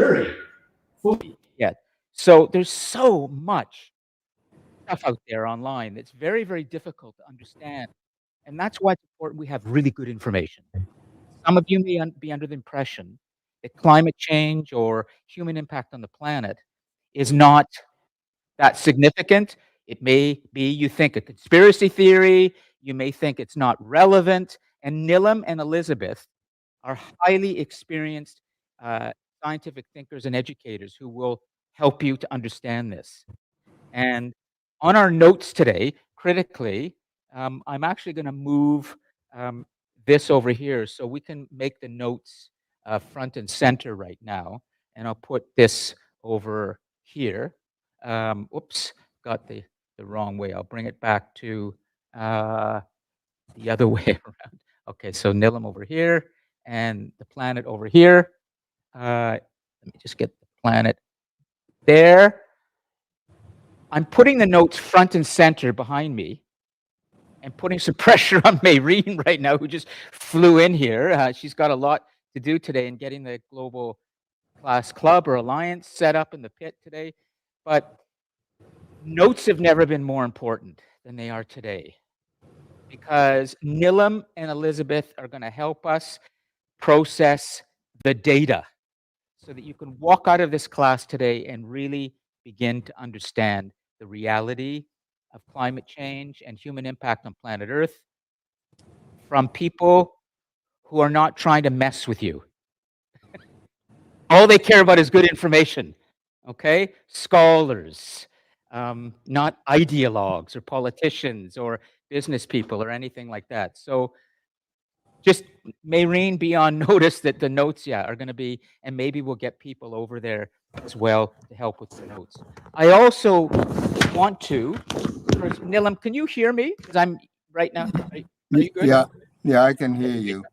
very fully yet. So there's so much stuff out there online that's very, very difficult to understand. And that's why it's important we have really good information. Some of you may be under the impression that climate change or human impact on the planet is not that significant. It may be you think a conspiracy theory, you may think it's not relevant, and Nilam and Elizabeth are highly experienced uh, scientific thinkers and educators who will help you to understand this. And on our notes today, critically, I'm actually going to move um, this over here so we can make the notes front and center right now. And I'll put this over here. Oops, got the wrong way. I'll bring it back to the other way around. Okay, so Nilam over here and the planet over here. Let me just get the planet there. I'm putting the notes front and center behind me and putting some pressure on Mayreen right now, who just flew in here. She's got a lot to do today in getting the Global Class Club or Alliance set up in the pit today. But notes have never been more important than they are today, because Nilam and Elizabeth are going to help us process the data so that you can walk out of this class today and really begin to understand the reality of climate change and human impact on planet Earth from people who are not trying to mess with you. All they care about is good information, okay? Scholars, not ideologues or politicians or business people or anything like that. So just Mayreen, be on notice that the notes, are going to be, and maybe we'll get people over there as well to help with the notes. I also want to, Nilam, can you hear me? Because I'm right now. Are you good? Yeah, I can hear you.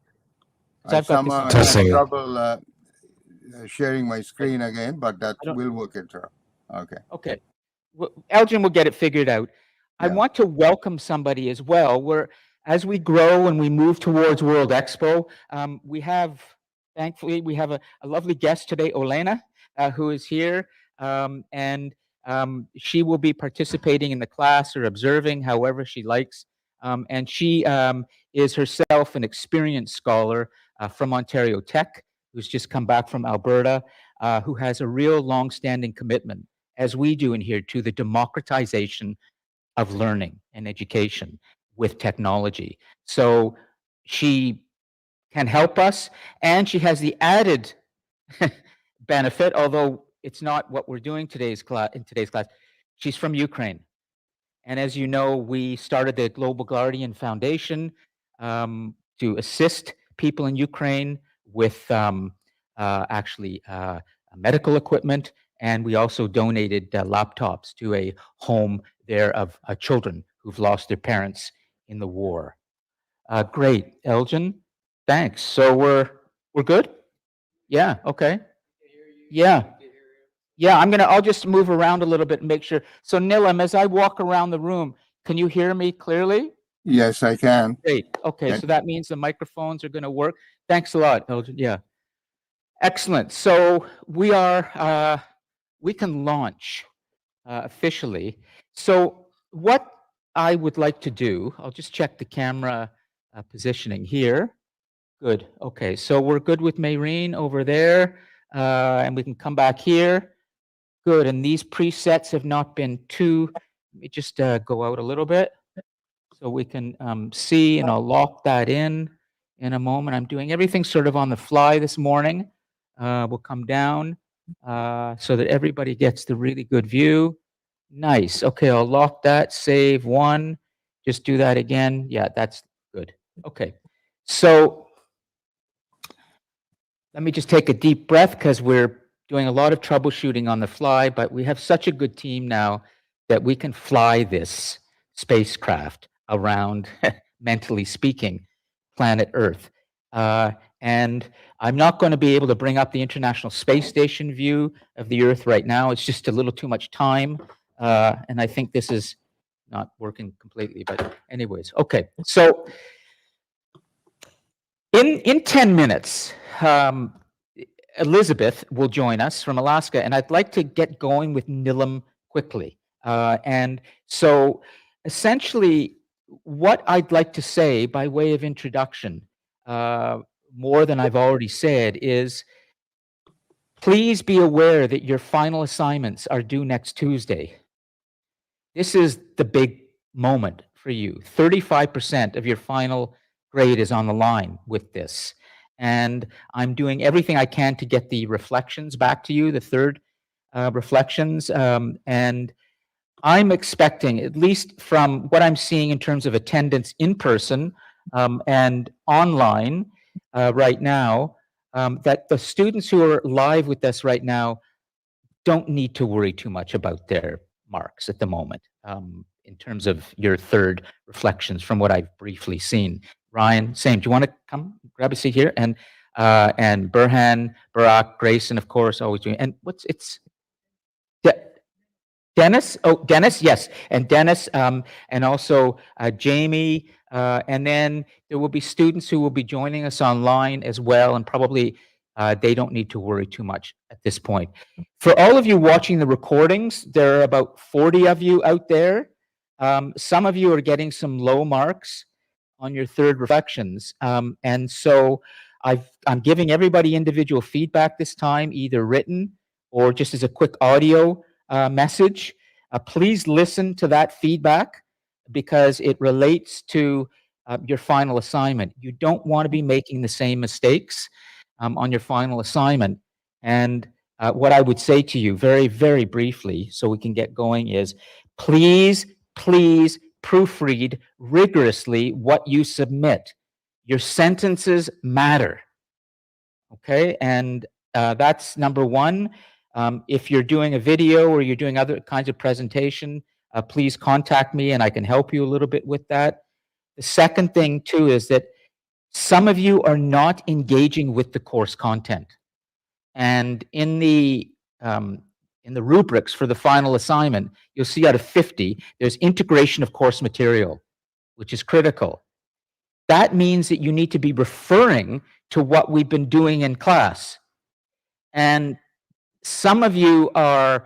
I somehow have trouble sharing my screen again, but that will work it out. Okay. Okay. Well, Elgin will get it figured out. I want to welcome somebody as well. As we grow and we move towards World Expo, thankfully, we have a lovely guest today, Olena, who is here, and she will be participating in the class or observing however she likes. And she is herself an experienced scholar from Ontario Tech, who's just come back from Alberta, who has a real long-standing commitment, as we do in here, to the democratization of learning and education with technology. So she can help us, and she has the added benefit, although it's not what we're doing in today's class, she's from Ukraine. And as you know, we started the Global Guardian Foundation to assist people in Ukraine with medical equipment, and we also donated laptops to a home there of children who've lost their parents in the war. Great, Elgin. Thanks. So we're good? Yeah, okay. Yeah. Yeah, I'll just move around a little bit and make sure. So Nilam, as I walk around the room, can you hear me clearly? Yes, I can. Great. Okay, so that means the microphones are going to work. Thanks a lot, Elgin. Yeah. Excellent. So we can launch officially. So what I would like to do, I'll just check the camera positioning here. Good. Okay, so we're good with Mayreen over there, and we can come back here. Good, and these presets have not been too, let me just go out a little bit so we can see, and I'll lock that in a moment. I'm doing everything sort of on the fly this morning. We'll come down so that everybody gets the really good view. Nice. Okay, I'll lock that, save one. Just do that again. Yeah, that's good. Okay, so let me just take a deep breath because we're doing a lot of troubleshooting on the fly, but we have such a good team now that we can fly this spacecraft around, mentally speaking, planet Earth. And I'm not going to be able to bring up the International Space Station view of the Earth right now. It's just a little too much time. And I think this is not working completely, but anyways, okay. So in 10 minutes, Elizabeth will join us from Alaska, and I'd like to get going with Nilam quickly. And so essentially, what I'd like to say by way of introduction, more than I've already said, is please be aware that your final assignments are due next Tuesday. This is the big moment for you. 35% of your final grade is on the line with this. And I'm doing everything I can to get the reflections back to you, the third reflections. And I'm expecting, at least from what I'm seeing in terms of attendance in person and online right now, that the students who are live with us right now don't need to worry too much about their marks at the moment in terms of your third reflections from what I've briefly seen. Ryan, same. Do you want to come grab a seat here? And Burhan, Barak, Grayson, of course, always doing. And Dennis? Oh, Dennis, yes. And Dennis, and also Jamie. And then there will be students who will be joining us online as well, and probably they don't need to worry too much at this point. For all of you watching the recordings, there are about 40 of you out there. Some of you are getting some low marks on your third reflections. And so I'm giving everybody individual feedback this time, either written or just as a quick audio message. Please listen to that feedback because it relates to your final assignment. You don't want to be making the same mistakes on your final assignment. And what I would say to you very, very briefly, so we can get going, is please proofread rigorously what you submit. Your sentences matter. Okay, and that's number one. If you're doing a video or you're doing other kinds of presentation, please contact me and I can help you a little bit with that. The second thing too is that some of you are not engaging with the course content. And in the rubrics for the final assignment, you'll see out of 50, there's integration of course material, which is critical. That means that you need to be referring to what we've been doing in class. And some of you are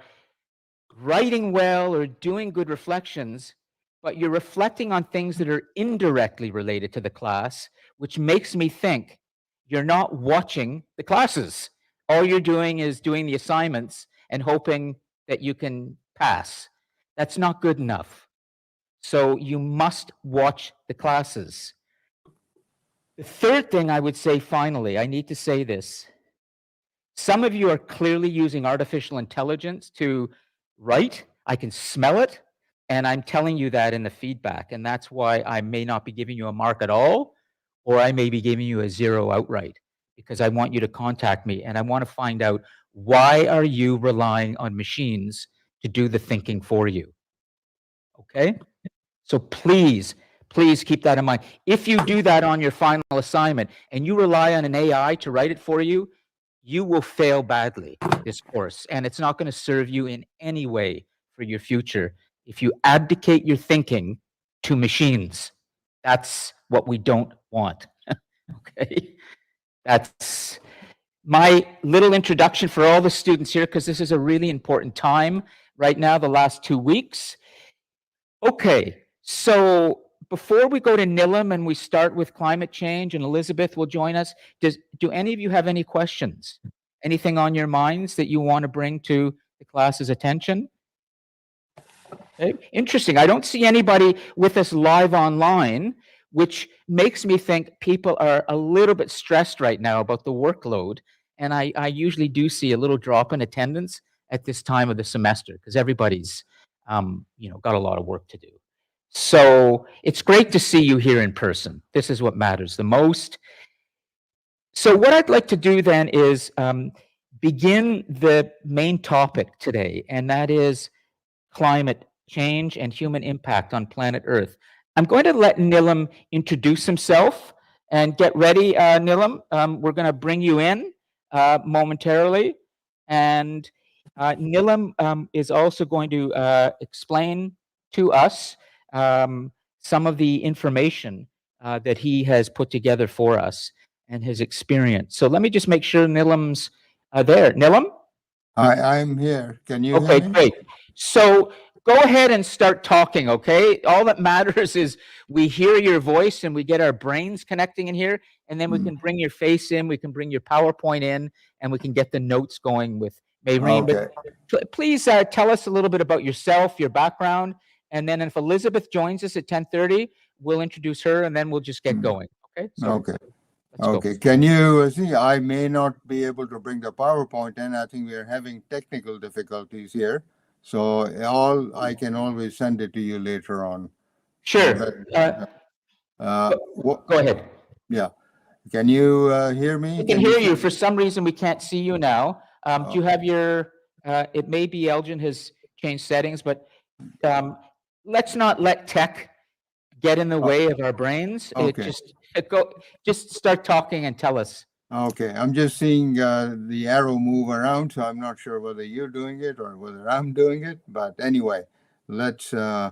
writing well or doing good reflections, but you're reflecting on things that are indirectly related to the class, which makes me think you're not watching the classes. All you're doing is doing the assignments and hoping that you can pass. That's not good enough. So you must watch the classes. The third thing I would say, finally, I need to say this. Some of you are clearly using artificial intelligence to write. I can smell it, and I'm telling you that in the feedback, and that's why I may not be giving you a mark at all, or I may be giving you a 0 outright, because I want you to contact me, and I want to find out, why are you relying on machines to do the thinking for you? Okay? So please keep that in mind. If you do that on your final assignment and you rely on an AI to write it for you, you will fail badly this course, and it's not going to serve you in any way for your future if you abdicate your thinking to machines. That's what we don't want. Okay? That's my little introduction for all the students here, because this is a really important time right now, the last 2 weeks. Okay, so before we go to Nilam and we start with climate change, and Elizabeth will join us, do any of you have any questions? Anything on your minds that you want to bring to the class's attention? Okay. Interesting. I don't see anybody with us live online, which makes me think people are a little bit stressed right now about the workload. And I usually do see a little drop in attendance at this time of the semester because everybody's got a lot of work to do. So it's great to see you here in person. This is what matters the most. So what I'd like to do then is begin the main topic today, and that is climate change and human impact on planet Earth. I'm going to let Nilam introduce himself, and get ready, Nilam. We're going to bring you in momentarily, and Nilam is also going to explain to us some of the information that he has put together for us and his experience. So let me just make sure Nilam's There, Nilam? I'm here. Can you hear Okay, me? great. So go ahead and start talking, okay? All that matters is we hear your voice and we get our brains connecting in here, and then we can bring your face in, we can bring your PowerPoint in, and we can get the notes going with Maureen. But Okay. please tell us a little bit about yourself, your background, and then if Elizabeth joins us at 10:30, we'll introduce her, and then we'll just get going, okay? So Okay. let's go. Okay. Can you see? I may not be able to bring the PowerPoint in. I think we are having technical difficulties here. So all I can always send it to you later on. Sure. What? Go ahead. Yeah. Can you hear me? We can hear you. For some reason, we can't see you now. Do you have your, it may be Elgin has changed settings, but let's not let tech get in the way of our brains. Okay. Just start talking and tell us. Okay. I'm just seeing the arrow move around, so I'm not sure whether you're doing it or whether I'm doing it. But anyway, let's Yeah,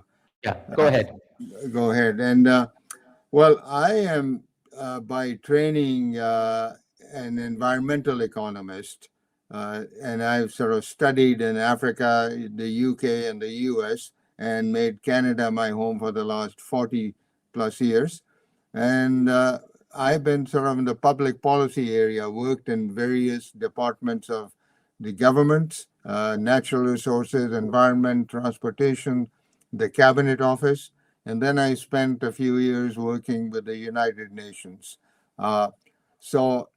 go ahead. go ahead. And well, I am by training an environmental economist, and I've sort of studied in Africa, the UK, and the US, and made Canada my home for the last 40 plus years. And I've been sort of in the public policy area, worked in various departments of the government, natural resources, environment, transportation, the cabinet office, and then I spent a few years working with the United Nations. So,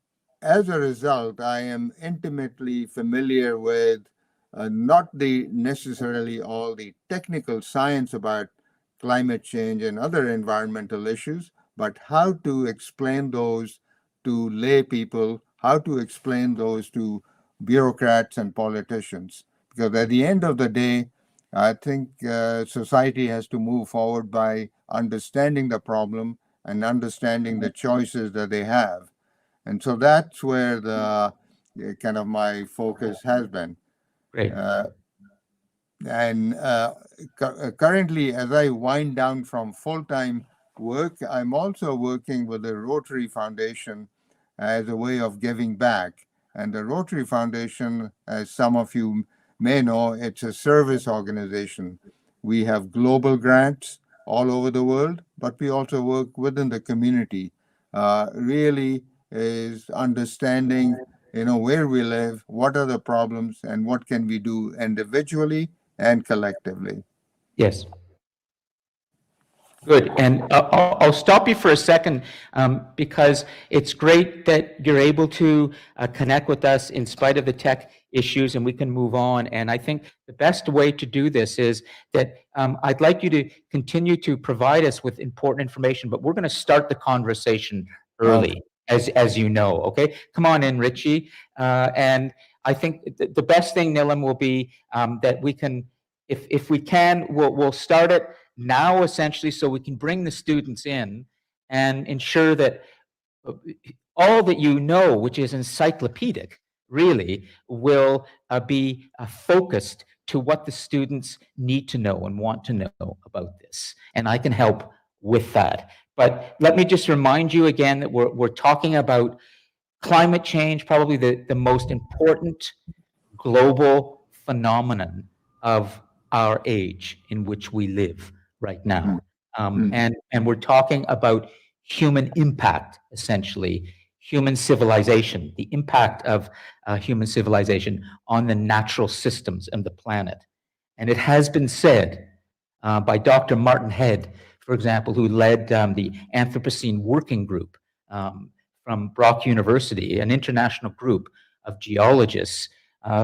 as a result, I am intimately familiar with not the necessarily all the technical science about climate change and other environmental issues, but how to explain those to lay people, how to explain those to bureaucrats and politicians. Because at the end of the day, I think society has to move forward by understanding the problem and understanding the choices that they have. And so that's where the kind of my focus has been. Great. And currently, as I wind down from full time work, I'm also working with the Rotary Foundation as a way of giving back. And the Rotary Foundation, as some of you may know, it's a service organization. We have global grants all over the world, but we also work within the community. Really is understanding, where we live, what are the problems, and what can we do individually and collectively. Yes. Good. And I'll stop you for a second because it's great that you're able to connect with us in spite of the tech issues and we can move on. And I think the best way to do this is that I'd like you to continue to provide us with important information, but we're going to start the conversation early, as you know. Okay. Come on in, Richie. And I think the best thing, Nilam, will be that we can, if we can, we'll start it now essentially so we can bring the students in and ensure that all that you know, which is encyclopedic, really will be focused to what the students need to know and want to know about this. And I can help with that. But let me just remind you again that we're talking about climate change, probably the most important global phenomenon of our age in which we live right now. And we're talking about human impact, essentially, human civilization, the impact of human civilization on the natural systems of the planet. And it has been said by Dr. Martin Head, for example, who led the Anthropocene Working Group from Brock University, an international group of geologists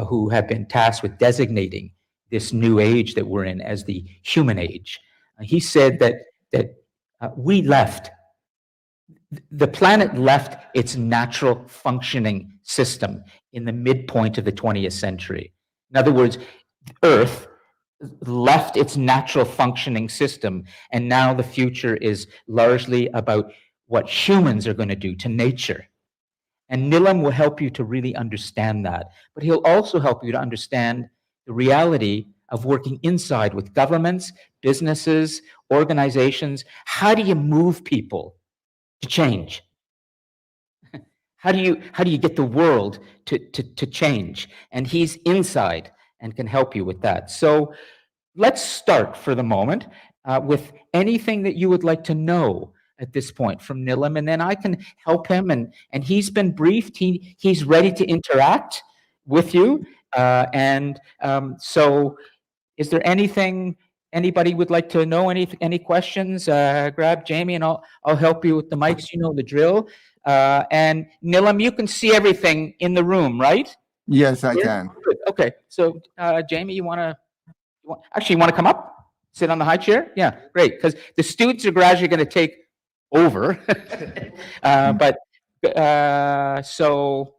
who have been tasked with designating this new age that we're in as the human age. He said that the planet left its natural functioning system in the midpoint of the 20th century. In other words, Earth left its natural functioning system, and now the future is largely about what humans are going to do to nature. And Nilam will help you to really understand that. But he'll also help you to understand the reality of working inside with governments, businesses, organizations. How do you move people to change? how do you get the world to change? And he's inside and can help you with that. So let's start for the moment with anything that you would like to know at this point from Nilam, and then I can help him. And he's been briefed. He's ready to interact with you. So, is there anything anybody would like to know? Any questions? Grab Jamie, and I'll help you with the mics. You know the drill. And Nilam, you can see everything in the room, right? Yes, I Here? can. Good. Okay. So, Jamie, you actually want to come up, sit on the high chair? Yeah, great. Because the students are gradually going to take over. But so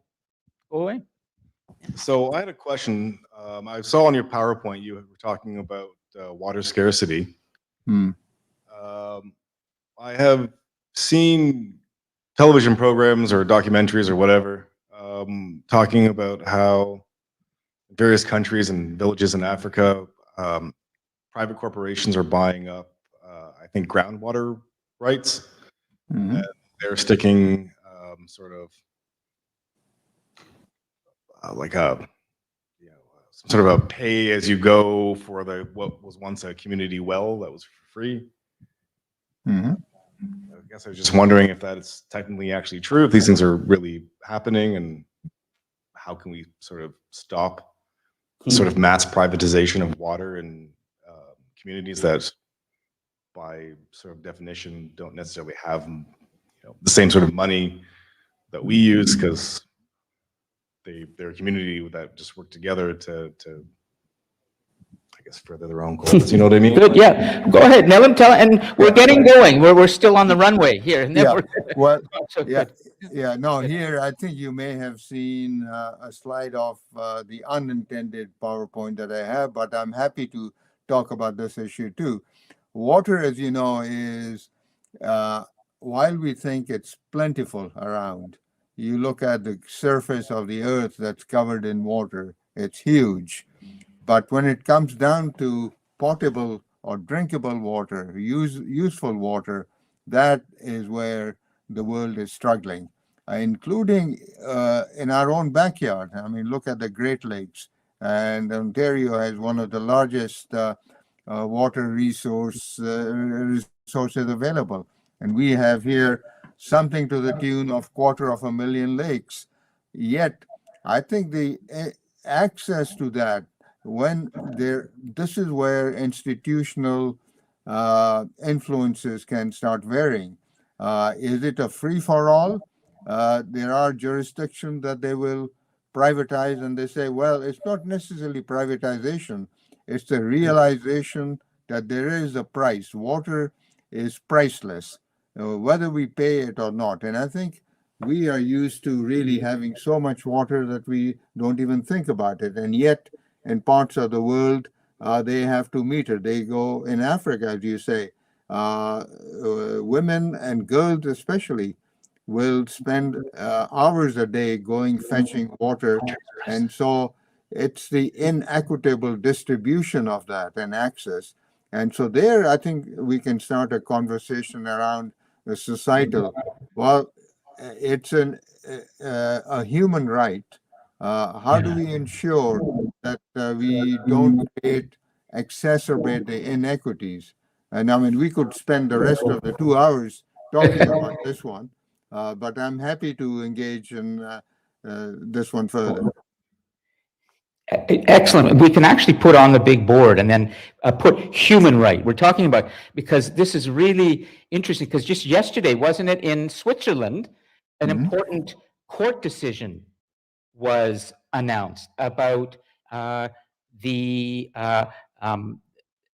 go away. So I had a question. I saw on your PowerPoint you were talking about water scarcity. Hmm. I have seen television programs or documentaries or whatever talking about how various countries and villages in Africa, private corporations are buying up, I think, groundwater rights. Mhm. And they're sticking sort of like a some sort of a pay as you go for the what was once a community well that was for free. Mhm. I guess I was just wondering if that is technically actually true, if these things are really happening, and how can we sort of stop sort of mass privatization of water in communities that, by sort of definition, don't necessarily have the same sort of money that we use, because they're a community that just work together to I guess further their own goals. You know what I mean? Good. Yeah. Go ahead, Nilam. Tell. And we're Yeah. getting going. We're still on the runway here, and then Yeah. we're Well, so yeah. good. Yeah. No, Good. here I think you may have seen a slide of the unintended PowerPoint that I have, but I'm happy to talk about this issue too. Water, as you know, is uh, while we think it's plentiful around, you look at the surface of the earth that's covered in water, it's huge. But when it comes down to potable or drinkable water, useful water, that is where the world is struggling, including in our own backyard. I mean, look at the Great Lakes, and Ontario has one of the largest water resources available, and we have here something to the tune of 250,000 lakes. Yet, I think the access to that, when there, this is where institutional influences can start varying. Is it a free for all? There are jurisdictions that they will privatize, and they say, well, it's not necessarily privatization, it's the realization that there is a price. Water is priceless, whether we pay it or not. And I think we are used to really having so much water that we don't even think about it. And yet, in parts of the world, they have to meter. They go in Africa, as you say, women and girls especially will spend hours a day going fetching water. And so it's the inequitable distribution of that and access. And so there, I think we can start a conversation around the societal. Well, it's a human right. How do we ensure that we don't create, exacerbate the inequities? And I mean, we could spend the rest of the 2 hours talking about this one, but I'm happy to engage in this one further. Excellent. We can actually put on the big board and then put human right. We're talking about, because this is really interesting, because just yesterday, wasn't it, in Switzerland, an Mhm. important court decision was announced about uh, the, uh, um,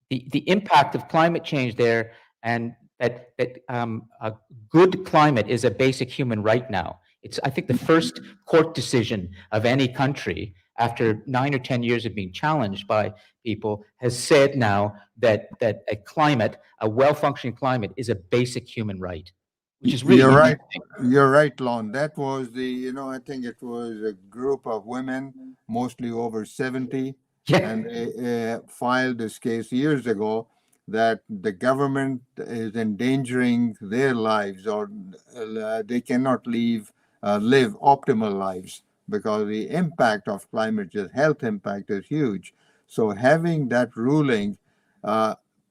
the impact of climate change there, and that a good climate is a basic human right now. It's, I think, the first court decision of any country after 9 or 10 years of being challenged by people has said now that a climate, a well-functioning climate, is a basic human right, which is really You're right. interesting. You're right, Lon. That was I think it was a group of women, mostly over 70, Yeah. and they filed this case years ago that the government is endangering their lives, or they cannot leave live optimal lives, because the impact of climate change, health impact, is huge. So having that ruling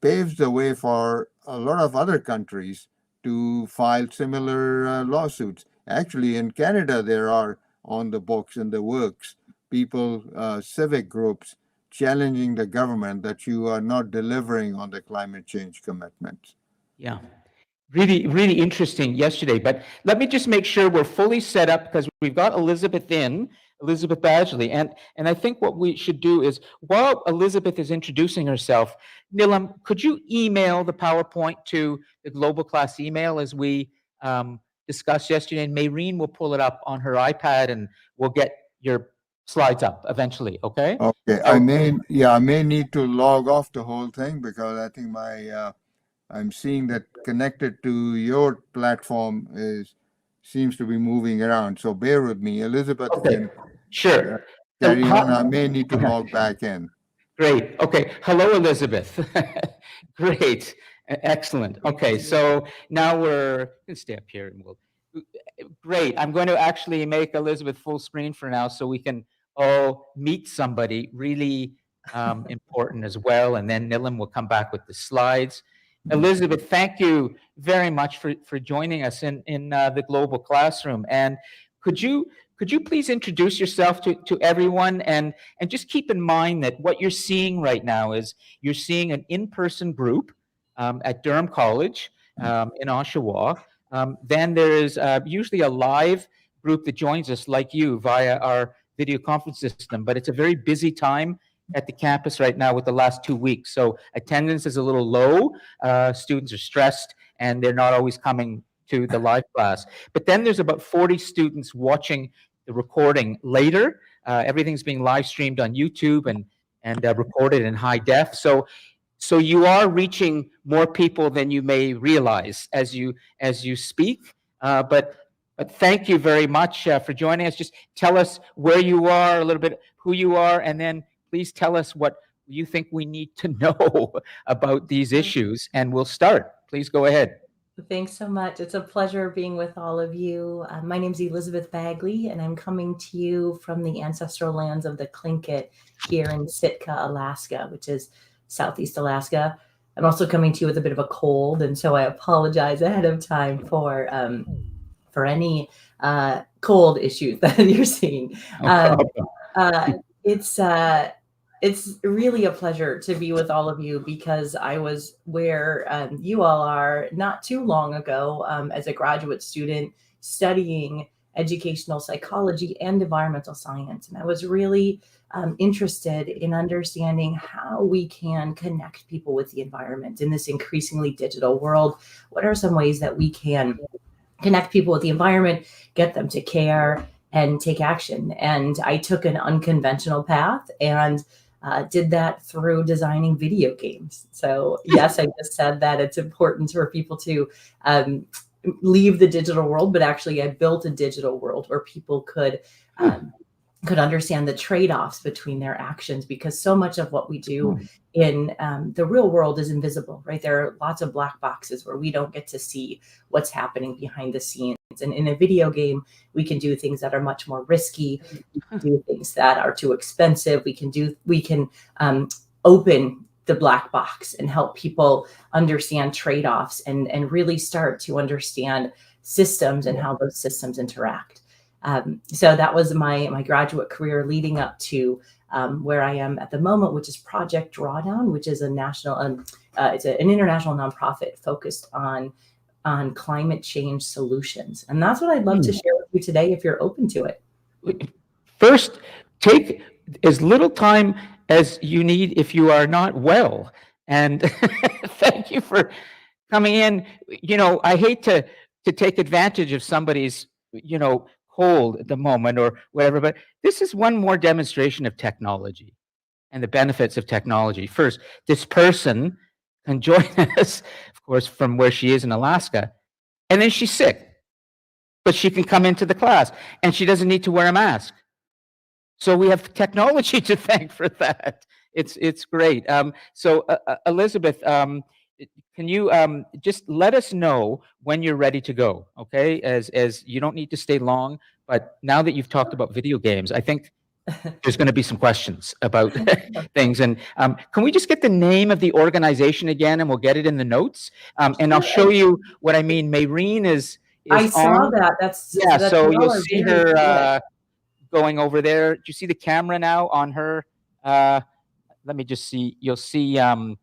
paves the way for a lot of other countries to file similar lawsuits. Actually, in Canada, there are on the books, in the works, people, civic groups challenging the government that you are not delivering on the climate change commitments. Yeah. Really, really interesting yesterday. But let me just make sure we're fully set up, because we've got Elizabeth Elizabeth Badgley. And I think what we should do is, while Elizabeth is introducing herself, Nilam, could you email the PowerPoint to the global class email as we discussed yesterday? And Maureen will pull it up on her iPad, and we'll get your slides up eventually, okay? Okay, So, I may need to log off the whole thing, because I think I'm seeing that connected to your platform seems to be moving around. So bear with me. Elizabeth okay, can sure. carry on. I may need to log back in. Great. Okay. Hello, Elizabeth. Great. Excellent. Okay. So now you can stay up here and we'll. Great. I'm going to actually make Elizabeth full screen for now, so we can all meet somebody really important as well. And then Nilam will come back with the slides. Elizabeth, thank you very much for joining us in the global classroom. And could you please introduce yourself to everyone, and just keep in mind that what you're seeing right now is you're seeing an in-person group at Durham College in Oshawa. Then there is usually a live group that joins us, like you, via our video conference system. But it's a very busy time at the campus right now with the last 2 weeks. So attendance is a little low. Students are stressed, and they're not always coming to the live class. But then there's about 40 students watching the recording later. Everything's being live streamed on YouTube and recorded in high def. So you are reaching more people than you may realize as you speak. But thank you very much for joining us. Just tell us where you are, a little bit who you are, and then please tell us what you think we need to know about these issues, and we'll start. Please go ahead. Thanks so much. It's a pleasure being with all of you. My name is Elizabeth Badgley, and I'm coming to you from the ancestral lands of the Tlingit here in Sitka, Alaska, which is Southeast Alaska. I'm also coming to you with a bit of a cold, and so I apologize ahead of time for any cold issues that you're seeing. It's really a pleasure to be with all of you, because I was where you all are not too long ago as a graduate student studying educational psychology and environmental science. And I was really interested in understanding how we can connect people with the environment in this increasingly digital world. What are some ways that we can connect people with the environment, get them to care and take action? And I took an unconventional path and did that through designing video games. So yes, I just said that it's important for people to leave the digital world, but actually I built a digital world where people could understand the trade-offs between their actions, because so much of what we do in the real world is invisible, right? There are lots of black boxes where we don't get to see what's happening behind the scenes. And in a video game, we can do things that are much more risky, do things that are too expensive. We can open the black box and help people understand trade-offs and really start to understand systems and how those systems interact. So that was my graduate career leading up to where I am at the moment, which is Project Drawdown, which is a national, it's an international nonprofit focused on climate change solutions. And that's what I'd love to share with you today, if you're open to it. First, take as little time as you need if you are not well. And thank you for coming in. You know, I hate to take advantage of somebody's, cold at the moment or whatever, but this is one more demonstration of technology and the benefits of technology. First, this person can join us, of course, from where she is in Alaska, and then she's sick, but she can come into the class and she doesn't need to wear a mask. So we have technology to thank for that. It's great. So Elizabeth, can you just let us know when you're ready to go? Okay, as you don't need to stay long, but now that you've talked about video games, I think there's going to be some questions about things. And can we just get the name of the organization again, and we'll get it in the notes. And I'll show you what I mean. Maureen is I saw on. that. That's Yeah, that so you all you'll are see very good. her going over there. Do you see the camera now on her? Let me just see. You'll see. I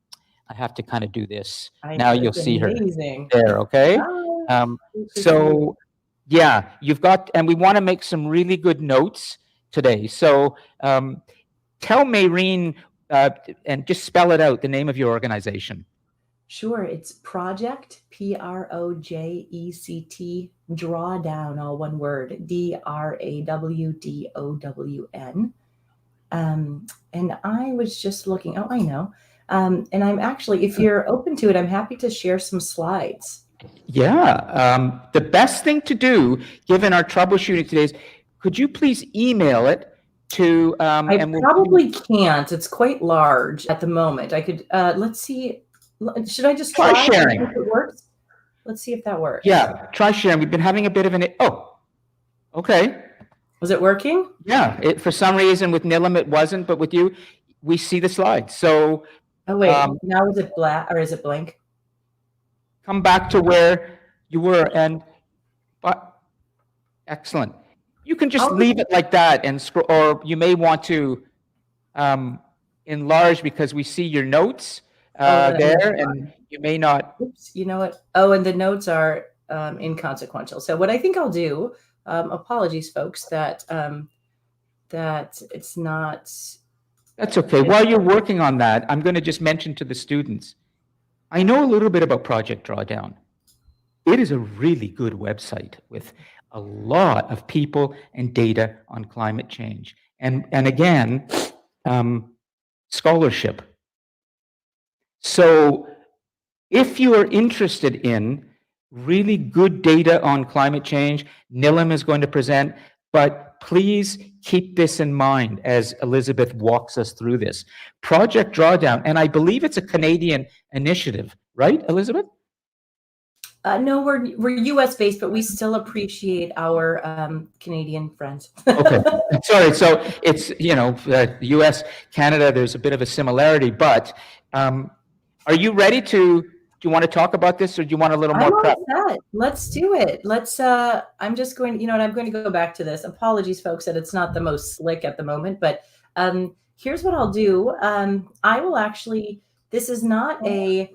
have to kind of do this. I Now know, you'll it's see her amazing. there. Okay. Ah, good to see you. So yeah, you've got, and we want to make some really good notes today. So tell Maureen and just spell it out, the name of your organization. Sure, it's Project, Project, Drawdown, all one word, DRAWDOWN. And I was just looking, oh, I know. And I'm actually, if you're open to it, I'm happy to share some slides. Yeah, the best thing to do, given our troubleshooting today, is could you please email it to, I and we'll probably can't. It's quite large at the moment. I could, let's see. Should I just Try try sharing. if it works? Let's see if that works. Yeah, try sharing. We've been having a bit of okay. Was it working? Yeah, for some reason with Nilam it wasn't, but with you, we see the slides. So Oh, wait, now is it black or is it blank? come back to where you were, but excellent. You can just leave it like that and scroll, or you may want to enlarge because we see your notes there, and you may not. Oops, you know what? Oh, and the notes are inconsequential. So what I think I'll do, apologies, folks, that that it's not. That's okay. While you're working on that, I'm going to just mention to the students, I know a little bit about Project Drawdown. It is a really good website with a lot of people and data on climate change. And again, scholarship. So if you are interested in really good data on climate change, Nilam is going to present, but please keep this in mind as Elizabeth walks us through this. Project Drawdown, and I believe it's a Canadian initiative, right, Elizabeth? No, we're U.S. based, but we still appreciate our Canadian friends. Okay, sorry. So it's, U.S., Canada, there's a bit of a similarity, but are you ready to, do you want to talk about this, or do you want a little more prep? Let's do it. Let's, I'm just going, and I'm going to go back to this. Apologies, folks, that it's not the most slick at the moment, but here's what I'll do. I will actually, this is not a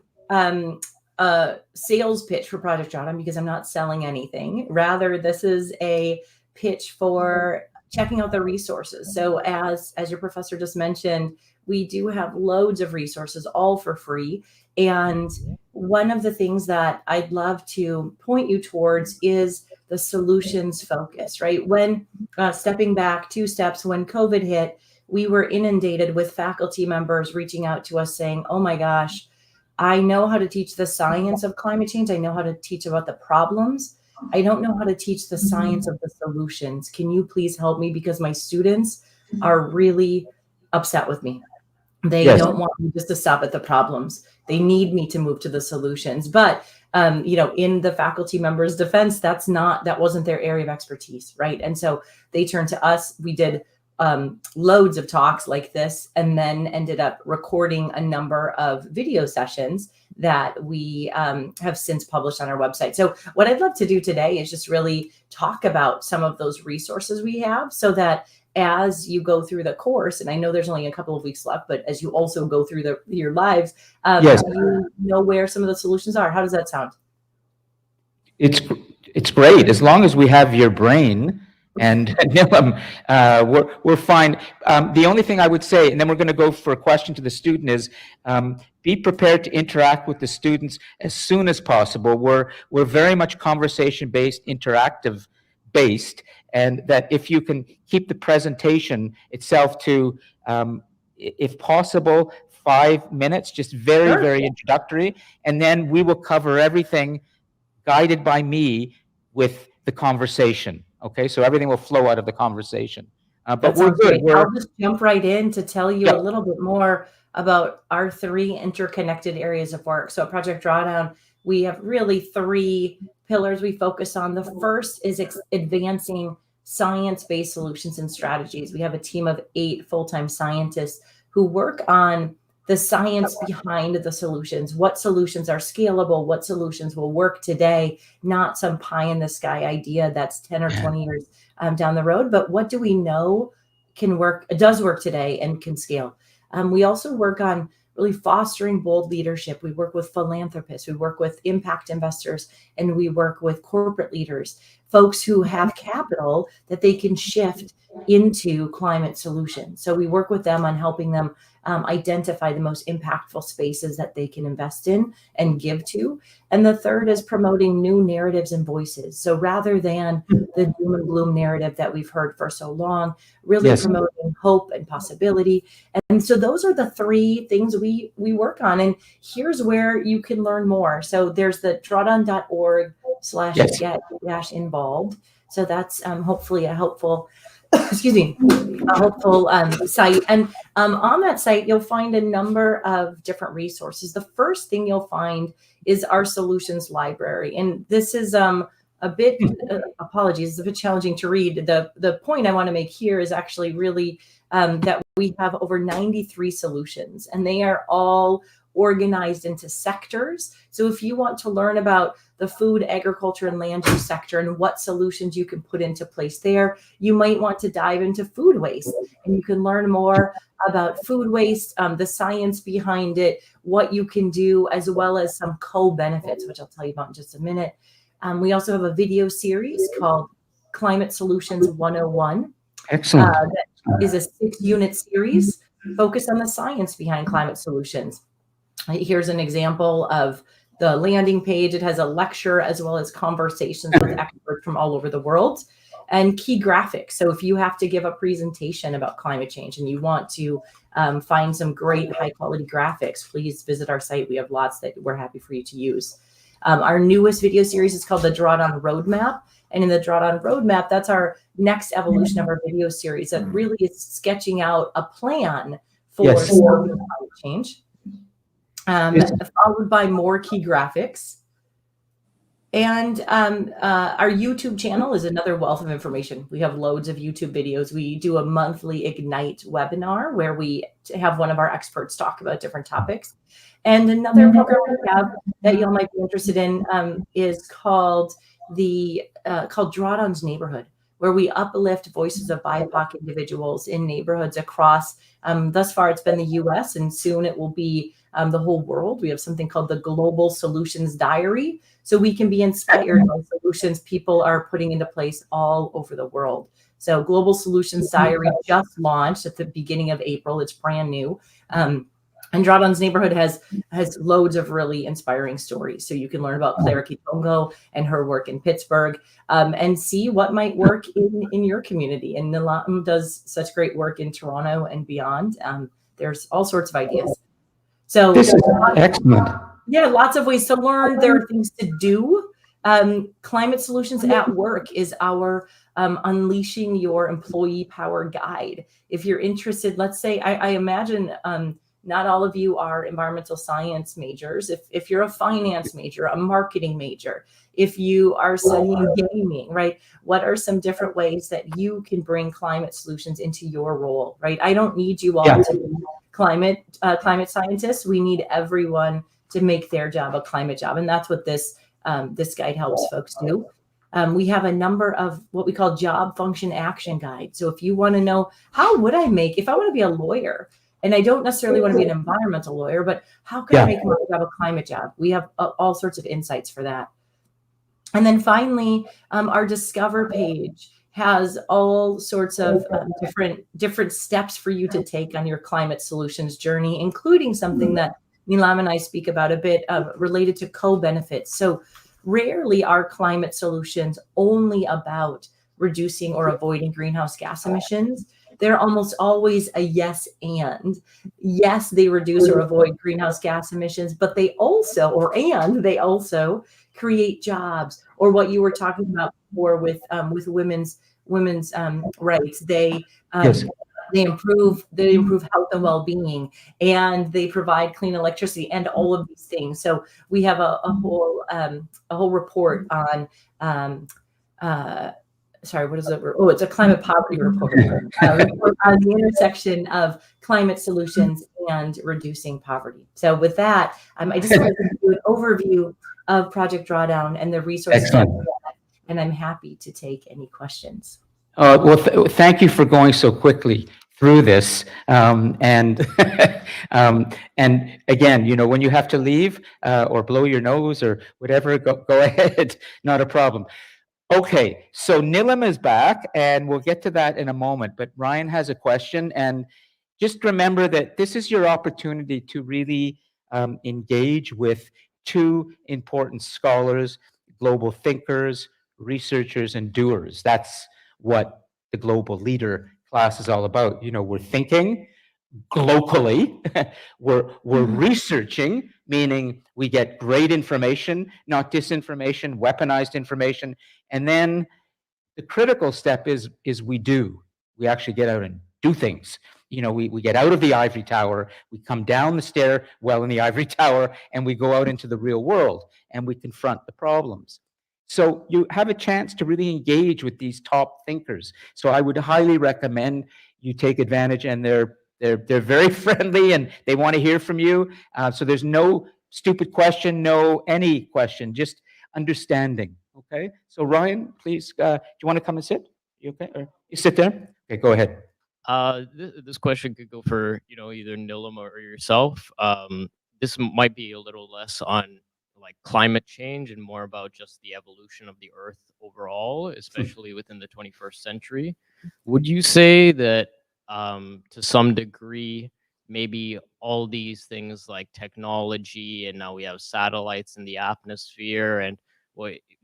sales pitch for Project Drawdown because I'm not selling anything. Rather, this is a pitch for checking out the resources. So as your professor just mentioned, we do have loads of resources, all for free. And one of the things that I'd love to point you towards is the solutions focus, right? When stepping back 2 steps, when COVID hit, we were inundated with faculty members reaching out to us saying, oh my gosh, I know how to teach the science of climate change. I know how to teach about the problems. I don't know how to teach the science of the solutions. Can you please help me? Because my students are really upset with me. They don't want me just to stop at the problems. They need me to move to the solutions. But, in the faculty members' defense, that wasn't their area of expertise, right? And so they turned to us. We did loads of talks like this, and then ended up recording a number of video sessions that we have since published on our website. So what I'd love to do today is just really talk about some of those resources we have, so that as you go through the course, and I know there's only a couple of weeks left, but as you also go through your lives, you know where some of the solutions are. How does that sound? It's great. As long as we have your brain and Nilam, we're fine. The only thing I would say, and then we're going to go for a question to the student, is be prepared to interact with the students as soon as possible. We're very much conversation-based, interactive-based, and that if you can keep the presentation itself to, if possible, 5 minutes, just very introductory, and then we will cover everything guided by me with the conversation. Okay, so everything will flow out of the conversation. But That we're sounds good. great. I'll just jump right in to tell you a Yep. little bit more about our 3 interconnected areas of work. So at Project Drawdown, we have really 3 pillars we focus on. The first is advancing science-based solutions and strategies. We have a team of 8 full-time scientists who work on the science behind the solutions. What solutions are scalable? What solutions will work today? Not some pie in the sky idea that's 10 or 20 years down the road, but what do we know can work, does work today and can scale? We also work on really fostering bold leadership. We work with philanthropists, we work with impact investors, and we work with corporate leaders, folks who have capital that they can shift into climate solutions. So we work with them on helping them identify the most impactful spaces that they can invest in and give to. And the third is promoting new narratives and voices. So rather than the doom and gloom narrative that we've heard for so long, really promoting hope and possibility. And so those are the 3 things we work on. And here's where you can learn more. So there's the drawdown.org/get-involved. So that's hopefully a helpful excuse me, a helpful site. And on that site, you'll find a number of different resources. The first thing you'll find is our solutions library. And this is a bit, apologies, it's a bit challenging to read. The point I want to make here is actually really that we have over 93 solutions, and they are all organized into sectors. So if you want to learn about the food, agriculture, and land use sector and what solutions you can put into place there, you might want to dive into food waste, and you can learn more about food waste, the science behind it, what you can do, as well as some co-benefits, which I'll tell you about in just a minute. We also have a video series called Climate Solutions 101. Excellent. That is a 6-unit series focused on the science behind climate solutions. Here's an example of the landing page. It has a lecture as well as conversations with experts from all over the world and key graphics. So if you have to give a presentation about climate change and you want to find some great high quality graphics, please visit our site. We have lots that we're happy for you to use. Our newest video series is called the Drawdown Roadmap. And in the Drawdown Roadmap, that's our next evolution of our video series that really is sketching out a plan for climate change. Followed by more key graphics. And our YouTube channel is another wealth of information. We have loads of YouTube videos. We do a monthly Ignite webinar where we have one of our experts talk about different topics. And another program we have that y'all might be interested in is called Drawdown's Neighborhood, where we uplift voices of BIPOC individuals in neighborhoods across, thus far it's been the US, and soon it will be the whole world. We have something called the Global Solutions Diary. So we can be inspired by solutions people are putting into place all over the world. So Global Solutions Diary just launched at the beginning of April. It's brand new. And Drawdown's Neighborhood has loads of really inspiring stories. So you can learn about Clara Kitongo and her work in Pittsburgh and see what might work in your community. And Nilam does such great work in Toronto and beyond. There's all sorts of ideas. So this is excellent. Yeah, lots of ways to learn. There are things to do. Climate Solutions at Work is our Unleashing Your Employee Power guide. If you're interested, let's say, I imagine not all of you are environmental science majors. If you're a finance major, a marketing major, if you are studying gaming, right? What are some different ways that you can bring climate solutions into your role, right? I don't need you all to be climate scientists. We need everyone to make their job a climate job. And that's what this guide helps folks do. We have a number of what we call job function action guides. So if you want to know, how would I make, if I want to be a lawyer, and I don't necessarily want to be an environmental lawyer, but how can I make my job a climate job? We have all sorts of insights for that. And then finally, our Discover page has all sorts of different steps for you to take on your climate solutions journey, including something that Nilam and I speak about a bit related to co-benefits. So rarely are climate solutions only about reducing or avoiding greenhouse gas emissions. They're almost always a yes and. Yes, they reduce or avoid greenhouse gas emissions, but they also, they also create jobs, or what you were talking about before with women's women's rights. They Yes. they improve health and well-being, and they provide clean electricity and all of these things. So we have a whole report on sorry, what is it? Oh, it's a climate poverty report. Report on the intersection of climate solutions and reducing poverty. So with that, I just wanted to do an overview of Project Drawdown and the resources. Excellent. And I'm happy to take any questions. Well, thank you for going so quickly through this. And again, you know, when you have to leave or blow your nose or whatever, go ahead. Not a problem. Okay, so Nilam is back, and we'll get to that in a moment. But Ryan has a question, and just remember that this is your opportunity to really engage with two important scholars, global thinkers, researchers, and doers. That's what the Global Leader class is all about. You know, we're thinking globally, we're researching, meaning we get great information, not disinformation, weaponized information, and then the critical step is we do. We actually get out and do things. You know, we get out of the ivory tower, we come down the stairwell in the ivory tower, and we go out into the real world, and we confront the problems. So you have a chance to really engage with these top thinkers. So I would highly recommend you take advantage, and they're very friendly, and they want to hear from you. So there's no stupid question, no any question, just understanding. Okay. So Ryan, please, do you want to come and sit? You okay? Or you sit there? Okay, go ahead. This question could go for either Nilam or yourself. This might be a little less on like climate change and more about just the evolution of the Earth overall, especially within the 21st century. Would you say that to some degree, maybe all these things like technology, and now we have satellites in the atmosphere, and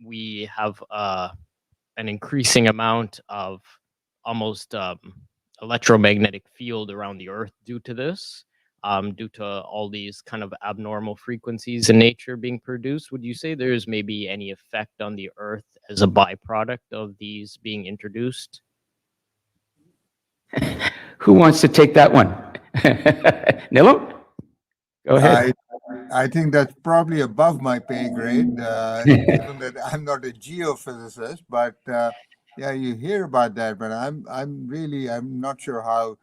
we have an increasing amount of almost electromagnetic field around the Earth due to this, due to all these kind of abnormal frequencies in nature being produced? Would you say there's maybe any effect on the Earth as a byproduct of these being introduced? Who wants to take that one? Nilam? Go ahead. I think that's probably above my pay grade, given that I'm not a geophysicist. But yeah, you hear about that, but I'm not sure how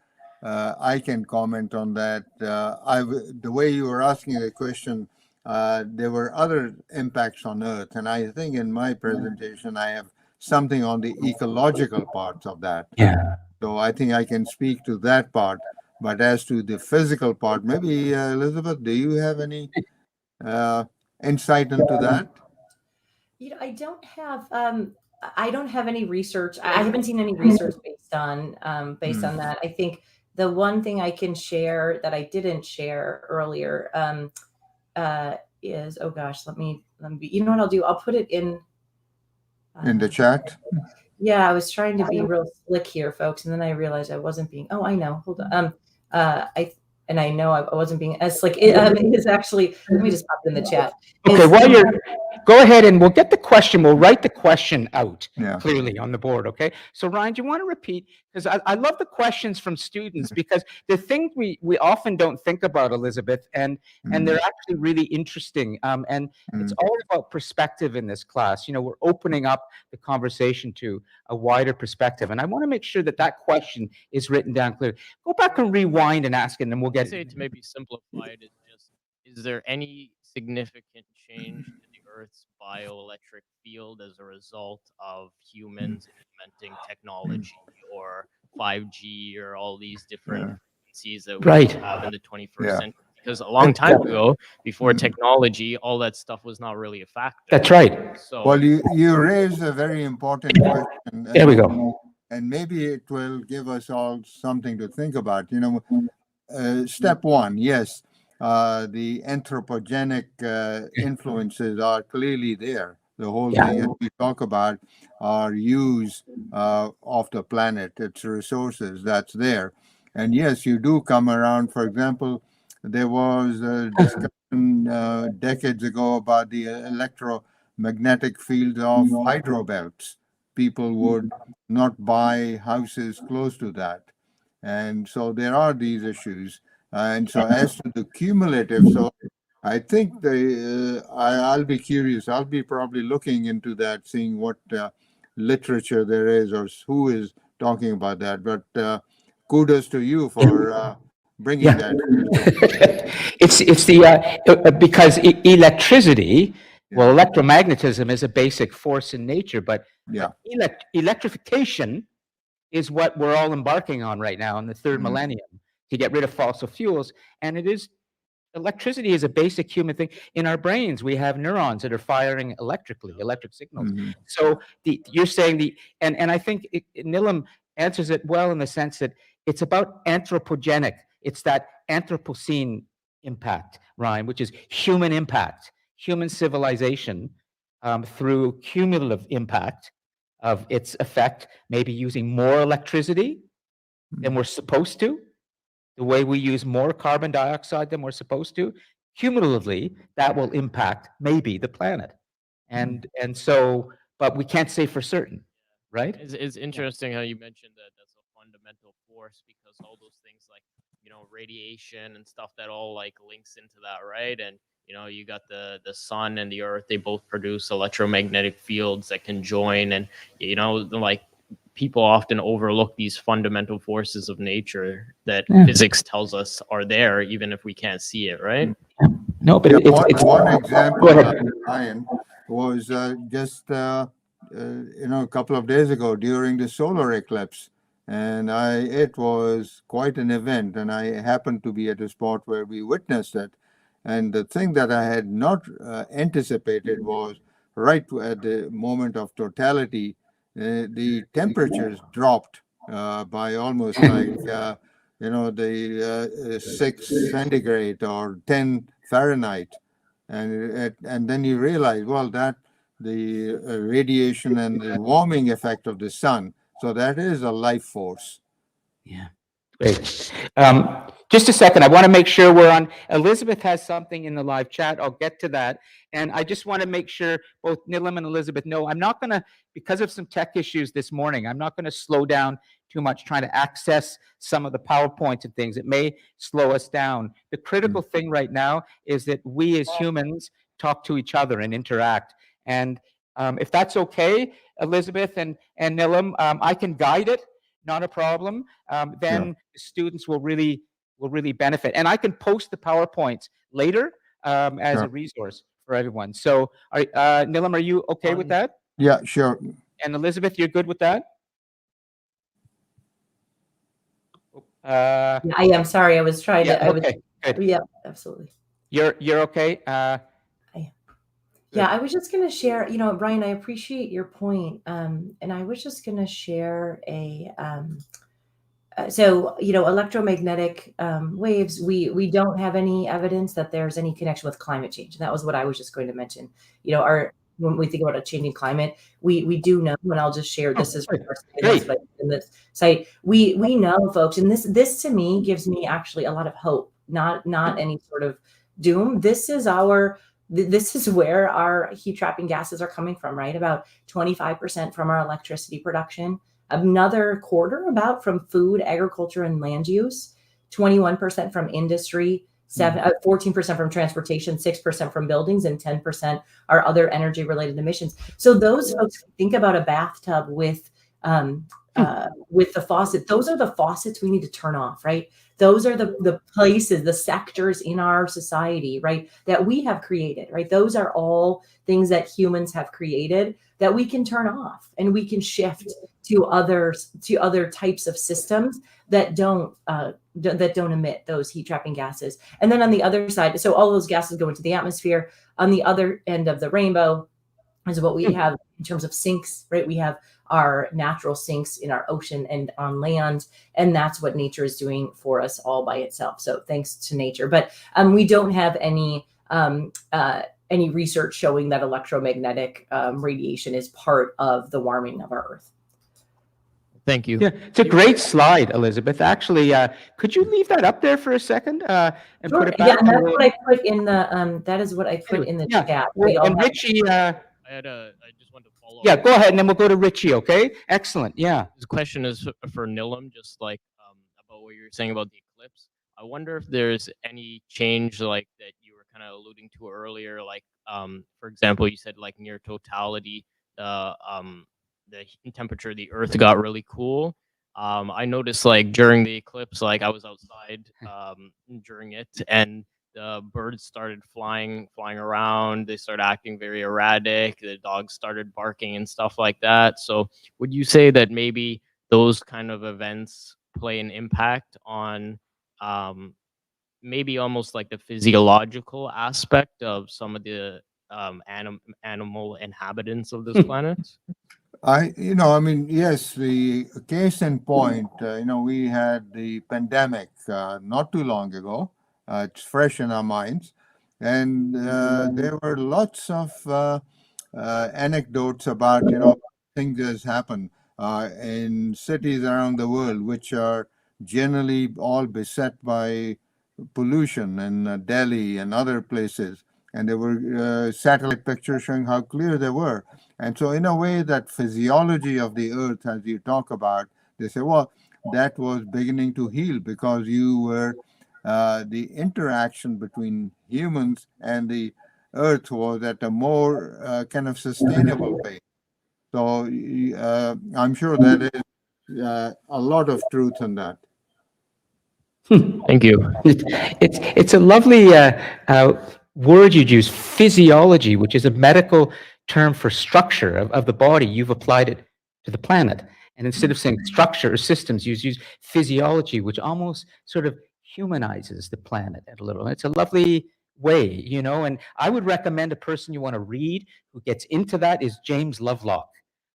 I can comment on that. The way you were asking the question, there were other impacts on Earth, and I think in my presentation I have something on the ecological parts of that. Yeah. So I think I can speak to that part. But as to the physical part, maybe Elizabeth, do you have any insight into that? I don't have any research. I haven't seen any research based on that. I think the one thing I can share that I didn't share earlier is, oh gosh, let me. You know what I'll do? I'll put it in the chat. Yeah, I was trying to be real slick here, folks, and then I realized I wasn't being. Oh, I know. Hold on. I know I wasn't being as slick. It is actually. Let me just pop it in the chat. Okay, go ahead and we'll get the question. We'll write the question out clearly on the board. Okay. So Ryan, do you want to repeat? Because I love the questions from students, because the things we often don't think about, Elizabeth, and they're actually really interesting. And it's all about perspective in this class. You know, we're opening up the conversation to a wider perspective, and I want to make sure that question is written down clearly. Go back and rewind and ask it, and then we'll get. I'd say to maybe simplify it, is there any significant change to the Earth's bioelectric field as a result of humans implementing technology or 5G or all these different frequencies that we have in the 21st century? Because a long time ago, before technology, all that stuff was not really a factor. That's right. So, well, you raised a very important question. There we go. And maybe it will give us all something to think about. You know, step one, yes, the anthropogenic influences are clearly there. The whole thing that we talk about, our use of the planet, its resources, that's there. And yes, you do come around. For example, there was a discussion decades ago about the electromagnetic field of hydrobelts. people would not buy houses close to that. And so there are these issues. And so as to the cumulative, so I think I'll be curious. I'll be probably looking into that, seeing what literature there is or who is talking about that. But kudos to you for bringing Yeah. that here. So, It's the because electricity, well, electromagnetism is a basic force in nature, but yeah. electrification is what we're all embarking on right now in the third millennium to get rid of fossil fuels. And electricity is a basic human thing. In our brains, we have neurons that are firing electrically, electric signals. So you're saying and I think Nilam answers it well in the sense that it's about anthropogenic. It's that Anthropocene impact, Ryan, which is human impact, human civilization through cumulative impact of its effect, maybe using more electricity than we're supposed to, the way we use more carbon dioxide than we're supposed to, cumulatively, that will impact maybe the planet. And so, but we can't say for certain, right? It's interesting how you mentioned that that's a fundamental force because all those things like, radiation and stuff that all like links into that, right? And you got the sun and the earth, they both produce electromagnetic fields that can join, and like people often overlook these fundamental forces of nature that physics tells us are there, even if we can't see it, right? No, but it's one example, go ahead. Ryan, was just a couple of days ago during the solar eclipse, and it was quite an event, and I happened to be at a spot where we witnessed it. And the thing that I had not anticipated was right at the moment of totality, the temperatures dropped by almost like the 6 centigrade or 10 Fahrenheit, and then you realize, well, that the radiation and the warming effect of the sun. So that is a life force. Yeah, great. Just a second. I want to make sure we're on. Elizabeth has something in the live chat. I'll get to that. And I just want to make sure both Nilam and Elizabeth know I'm not going to, because of some tech issues this morning, I'm not going to slow down too much trying to access some of the PowerPoints and things. It may slow us down. The critical thing right now is that we as humans talk to each other and interact. And if that's okay, Elizabeth and Nilam, I can guide it. Not a problem. Then the students will really benefit. And I can post the PowerPoints later as a resource for everyone. So, Nilam, are you okay with that? Yeah, sure. And Elizabeth, you're good with that? Yeah, I am. Sorry, I was trying to. Okay, good. Yeah, absolutely. You're okay. Yeah, I was just going to share, Brian, I appreciate your point. And I was just going to share electromagnetic waves, we don't have any evidence that there's any connection with climate change. And that was what I was just going to mention. When we think about a changing climate, we do know, and I'll just share this is in this site. We know, folks, and this to me gives me actually a lot of hope, not any sort of doom. This is where our heat trapping gases are coming from, right? About 25% from our electricity production, another quarter about from food, agriculture, and land use, 21% from industry, 14% from transportation, 6% from buildings, and 10% are other energy-related emissions. So those folks think about a bathtub with the faucet. Those are the faucets we need to turn off, right? Those are the places, the sectors in our society, right, that we have created, right? Those are all things that humans have created that we can turn off, and we can shift to other types of systems that don't emit those heat trapping gases. And then on the other side, so all those gases go into the atmosphere. On the other end of the rainbow is what we have in terms of sinks, right? We have our natural sinks in our ocean and on land, and that's what nature is doing for us all by itself. So thanks to nature. But we don't have any research showing that electromagnetic radiation is part of the warming of our Earth. Thank you. Yeah, it's a great slide, Elizabeth. Actually, could you leave that up there for a second and sure. put it back? Yeah, and that's what I put in the. That is what I put in the chat. Well, and Richie. I just wanted to follow Yeah, go ahead, and then we'll go to Richie, okay? Excellent, yeah. This question is for Nilam, just like about what you were saying about the eclipse. I wonder if there's any change like that you were kind of alluding to earlier, like for example, you said like near totality, the temperature of the Earth got really cool. I noticed like during the eclipse, like I was outside during it, and the birds started flying around. They started acting very erratic. The dogs started barking and stuff like that. So would you say that maybe those kind of events play an impact on maybe almost like the physiological aspect of some of the animal inhabitants of this planet? I mean, yes, the case in point, we had the pandemic not too long ago. It's fresh in our minds. And there were lots of anecdotes about, things that happen in cities around the world, which are generally all beset by pollution in Delhi and other places. And there were satellite pictures showing how clear they were. And so, in a way, that physiology of the earth, as you talk about, they say, well, that was beginning to heal because you were the interaction between humans and the earth was at a more kind of sustainable pace. So, I'm sure that is a lot of truth in that. Thank you. It's a lovely word you'd use, physiology, which is a medical term for structure of the body. You've applied it to the planet. And instead of saying structure or systems, you use physiology, which almost sort of humanizes the planet a little. It's a lovely way, and I would recommend a person you want to read who gets into that is James Lovelock,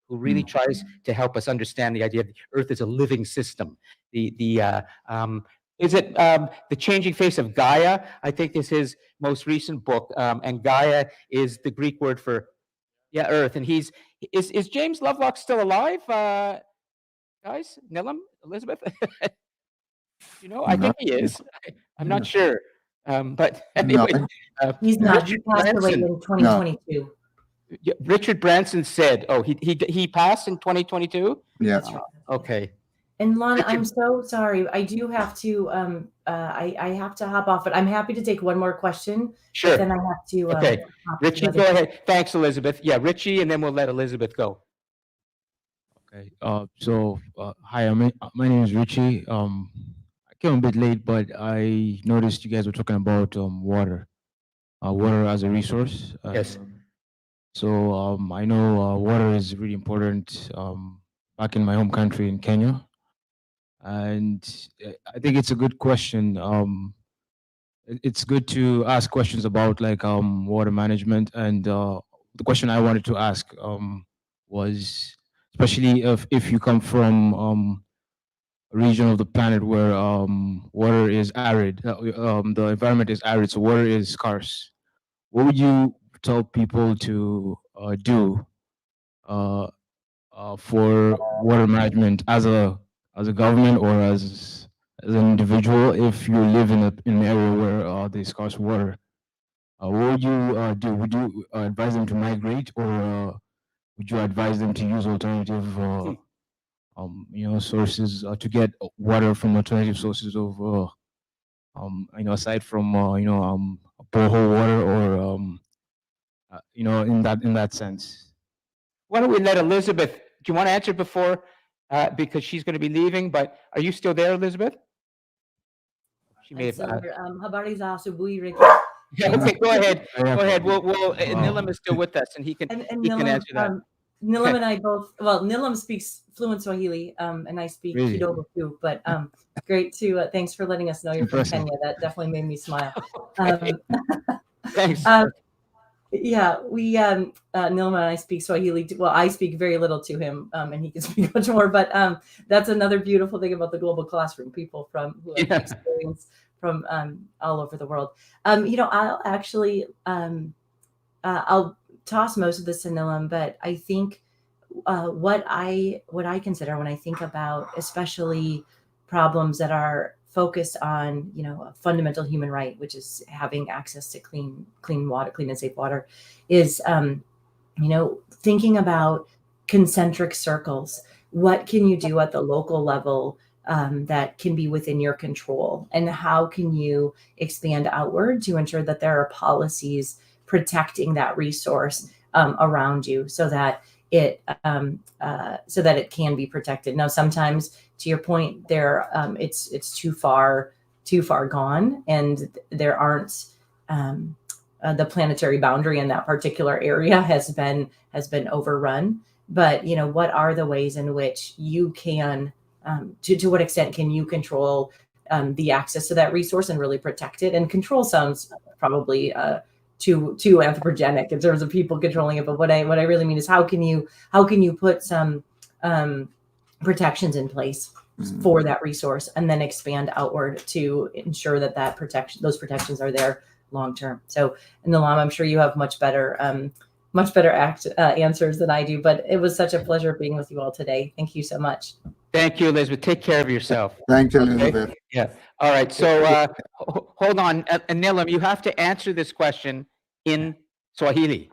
who really tries to help us understand the idea of the Earth as a living system. Is it The Changing Face of Gaia? I think is his most recent book. And Gaia is the Greek word for, Earth. And is James Lovelock still alive, guys? Nilam, Elizabeth? I think he is. I'm not sure. But No, anyway, He's not. He Richard passed away Branson. in 2022. Richard Branson said, "Oh, he passed in 2022." yeah. That's right. Okay. And Lon, Richard- I'm so sorry. I do have to I have to hop off, but I'm happy to take one more question. Sure. But then I have to Okay. hop to Richie, other- go ahead. Thanks, Elizabeth. Yeah, Richie, and then we'll let Elizabeth go. Okay. Hi, my name is Richie. I came a bit late, but I noticed you guys were talking about water, water as a resource. Yes. So I know water is really important back in my home country in Kenya, and I think it's a good question. It's good to ask questions about like water management, and the question I wanted to ask was, especially if you come from a region of the planet where water is arid, the environment is arid, so water is scarce. What would you tell people to do uh, for water management as a government or as an individual if you live in an area where there's scarce water? What would you do? Would you advise them to migrate, or would you advise them to use alternative sources to get water from alternative sources of aside from borehole water, or in that sense? Why don't we let Elizabeth? Do you want to answer before? Because she's going to be leaving. But are you still there, Elizabeth? She may have. Habari za asubuhi, Ricky. Yeah, okay, go ahead. Go ahead. We'll Wow. Nilam is still with us, and he can And Nilam, answer that. Nilam and I both. Well, Nilam speaks fluent Swahili, and I speak Really? Kidogo too. But great to thanks for letting us know you're from Impressive. Kenya. That definitely made me smile. Okay. Thanks. Yeah, we Nilam and I speak Swahili. Well, I speak very little to him, and he can speak much more. But that's another beautiful thing about the global classroom. People who have experience from all over the world. I'll actually I'll toss most of this to Nilam, but I think what I consider when I think about especially problems that are focused on a fundamental human right, which is having access to clean water, clean and safe water, is thinking about concentric circles. What can you do at the local level that can be within your control? And how can you expand outward to ensure that there are policies protecting that resource around you so that it can be protected? Now, sometimes, to your point, it's too far gone, and there aren't the planetary boundary in that particular area has been overrun. But what are the ways in which you can, to what extent can you control the access to that resource and really protect it? And control sounds probably too anthropogenic in terms of people controlling it. But what I really mean is how can you put some protections in place for that resource, and then expand outward to ensure that those protections are there long term. So, Nilam, I'm sure you have much better answers than I do. But it was such a pleasure being with you all today. Thank you so much. Thank you, Elizabeth. Take care of yourself. Thanks, Elizabeth. Yeah. All right. So hold on. Nilam, you have to answer this question in Swahili.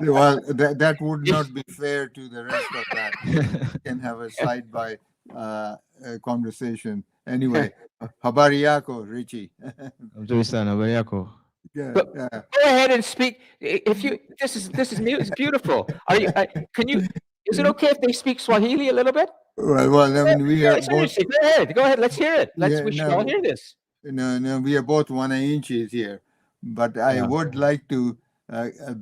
Well, that would not be fair to the rest of that. We can have a side by conversation. Anyway, habari yako, Richie. Mzuri sana, habari yako? Yeah, Go ahead and speak. If you, this is it's beautiful. Are you? Can you? Is it okay if they speak Swahili a little bit? Well, I mean, we are It's both. interesting. Go ahead. Go ahead. Let's hear it. We should all hear this. No, we are both wananchi here. But I would like to,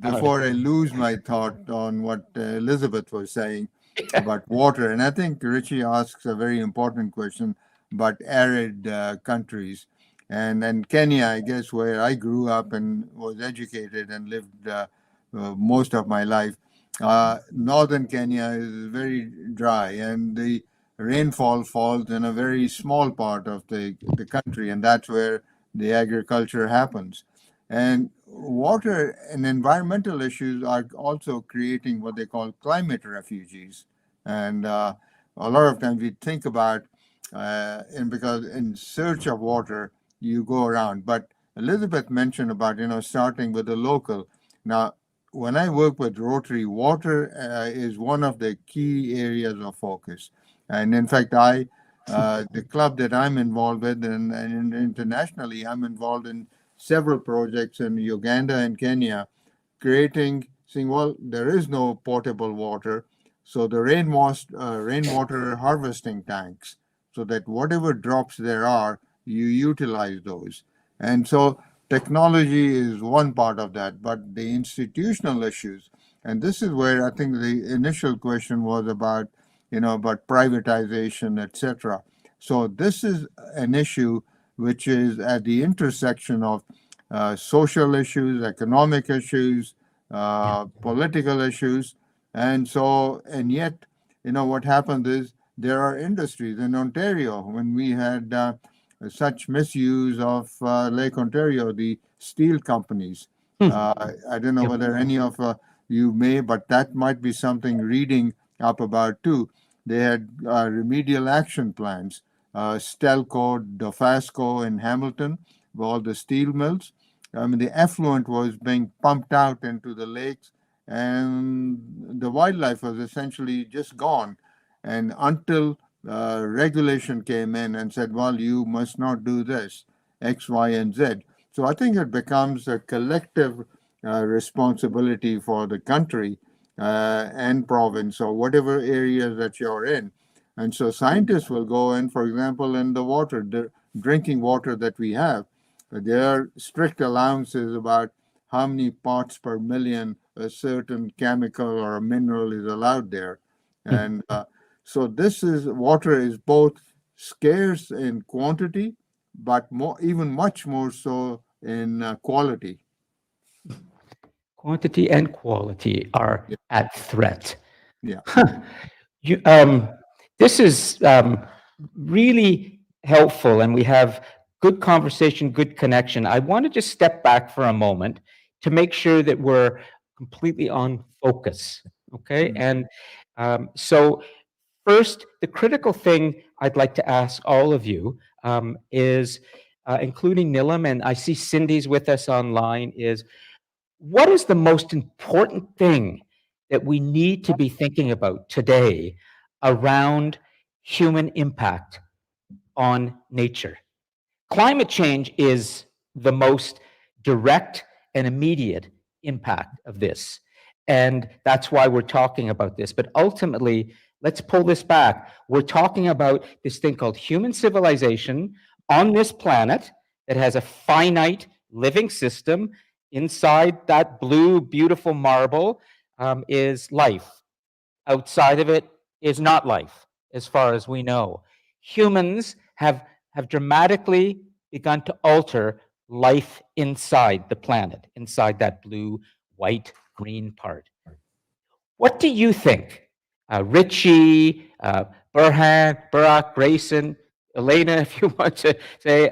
before I lose my thought on what Elizabeth was saying about water, and I think Richie asks a very important question about arid countries. And then Kenya, I guess, where I grew up and was educated and lived most of my life. Northern Kenya is very dry, and the rainfall falls in a very small part of the country, and that's where the agriculture happens. And water and environmental issues are also creating what they call climate refugees. And a lot of times we think about, and because in search of water, you go around. But Elizabeth mentioned about, starting with the local. Now, when I work with Rotary, water is one of the key areas of focus. And in fact, the club that I'm involved with, and internationally, I'm involved in several projects in Uganda and Kenya, saying, well, there is no potable water, so the rainwater harvesting tanks, so that whatever drops there are, you utilize those. And so technology is one part of that, but the institutional issues, and this is where I think the initial question was about, about privatization, etc. So this is an issue which is at the intersection of social issues, economic issues, political issues. And yet, what happened is there are industries in Ontario. When we had such misuse of Lake Ontario, the steel companies, I don't know whether any of you may, but that might be something reading up about too. They had remedial action plans. Stelco, Dofasco in Hamilton, all the steel mills. I mean, the effluent was being pumped out into the lakes, and the wildlife was essentially just gone. And until regulation came in and said, well, you must not do this, X, Y, and Z. So I think it becomes a collective responsibility for the country and province, or whatever areas that you're in. And so scientists will go in, for example, in the drinking water that we have. There are strict allowances about how many parts per million a certain chemical or a mineral is allowed there. And so water is both scarce in quantity, but even much more so in quality. Quantity and quality are at threat. Yeah. This is really helpful, and we have good conversation, good connection. I want to just step back for a moment to make sure that we're completely on focus. Okay. And so first, the critical thing I'd like to ask all of you is, including Nilam, and I see Cindy's with us online, is what is the most important thing that we need to be thinking about today around human impact on nature? Climate change is the most direct and immediate impact of this. And that's why we're talking about this. But ultimately, let's pull this back. We're talking about this thing called human civilization on this planet that has a finite living system. Inside that blue, beautiful marble is life. Outside of it is not life, as far as we know. Humans have dramatically begun to alter life inside the planet, inside that blue, white, green part. What do you think? Richie, Burhan, Barak, Grayson, Elena, if you want to say,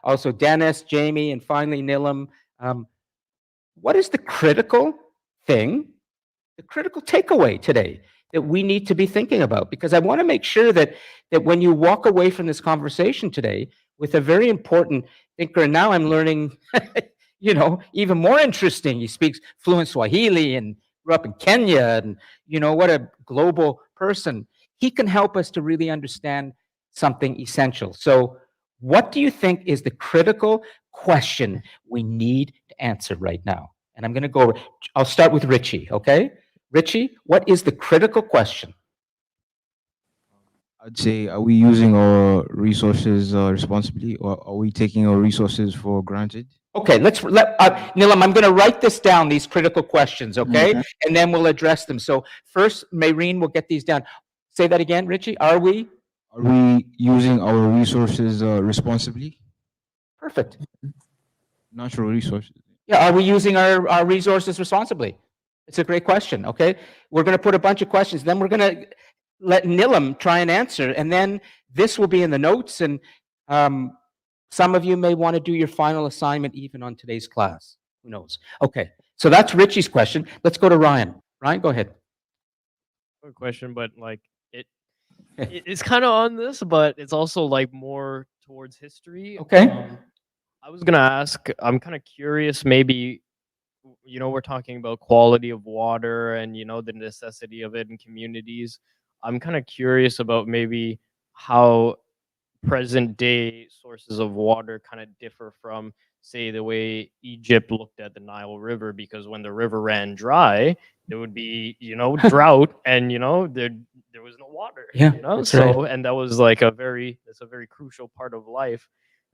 also Dennis, Jamie, and finally Nilam. What is the critical thing, the critical takeaway today that we need to be thinking about? Because I want to make sure that when you walk away from this conversation today with a very important thinker, and now I'm learning, even more interesting. He speaks fluent Swahili and grew up in Kenya, and what a global person. He can help us to really understand something essential. So, what do you think is the critical question we need to answer right now? And I'm going to go. I'll start with Richie. Okay. Richie, what is the critical question? I'd say, are we using our resources responsibly, or are we taking our resources for granted? Okay, Nilam, I'm going to write this down, these critical questions, okay? And then we'll address them. So first, Maureen will get these down. Say that again, Richie. Are we using our resources responsibly? Perfect. Natural resources. Yeah, are we using our resources responsibly? It's a great question, okay? We're going to put a bunch of questions. Then we're going to let Nilam try and answer. And then this will be in the notes. And some of you may want to do your final assignment even on today's class. Who knows? Okay, so that's Richie's question. Let's go to Ryan. Ryan, go ahead. Good question, but it's kind of on this, but it's also like more towards history. Okay. I was gonna ask. I'm kind of curious. Maybe we're talking about quality of water and the necessity of it in communities. I'm kind of curious about maybe how present day sources of water kind of differ from, say, the way Egypt looked at the Nile River, because when the river ran dry, there would be drought, and there was no water. Yeah, that's right. And that was like that's a very crucial part of life.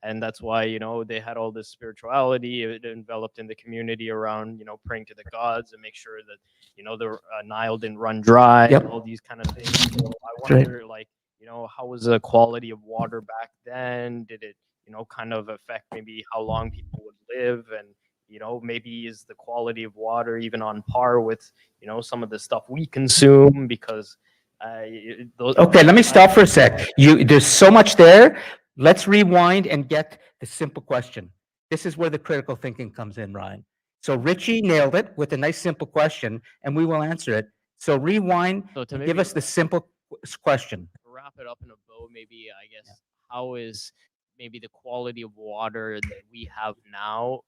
And that's why they had all this spirituality. It enveloped in the community around praying to the gods and make sure that the Nile didn't run dry. Yep. And all these kind of things. So I wonder, how was the quality of water back then? Did it kind of affect maybe how long people would live? And maybe is the quality of water even on par with some of the stuff we consume? Because okay, let me stop for a sec. There's so much there. Let's rewind and get the simple question. This is where the critical thinking comes in, Ryan. So Richie nailed it with a nice simple question, and we will answer it. So rewind, give us the simple question. Wrap it up in a bow, maybe, I guess. How is maybe the quality of water that we have now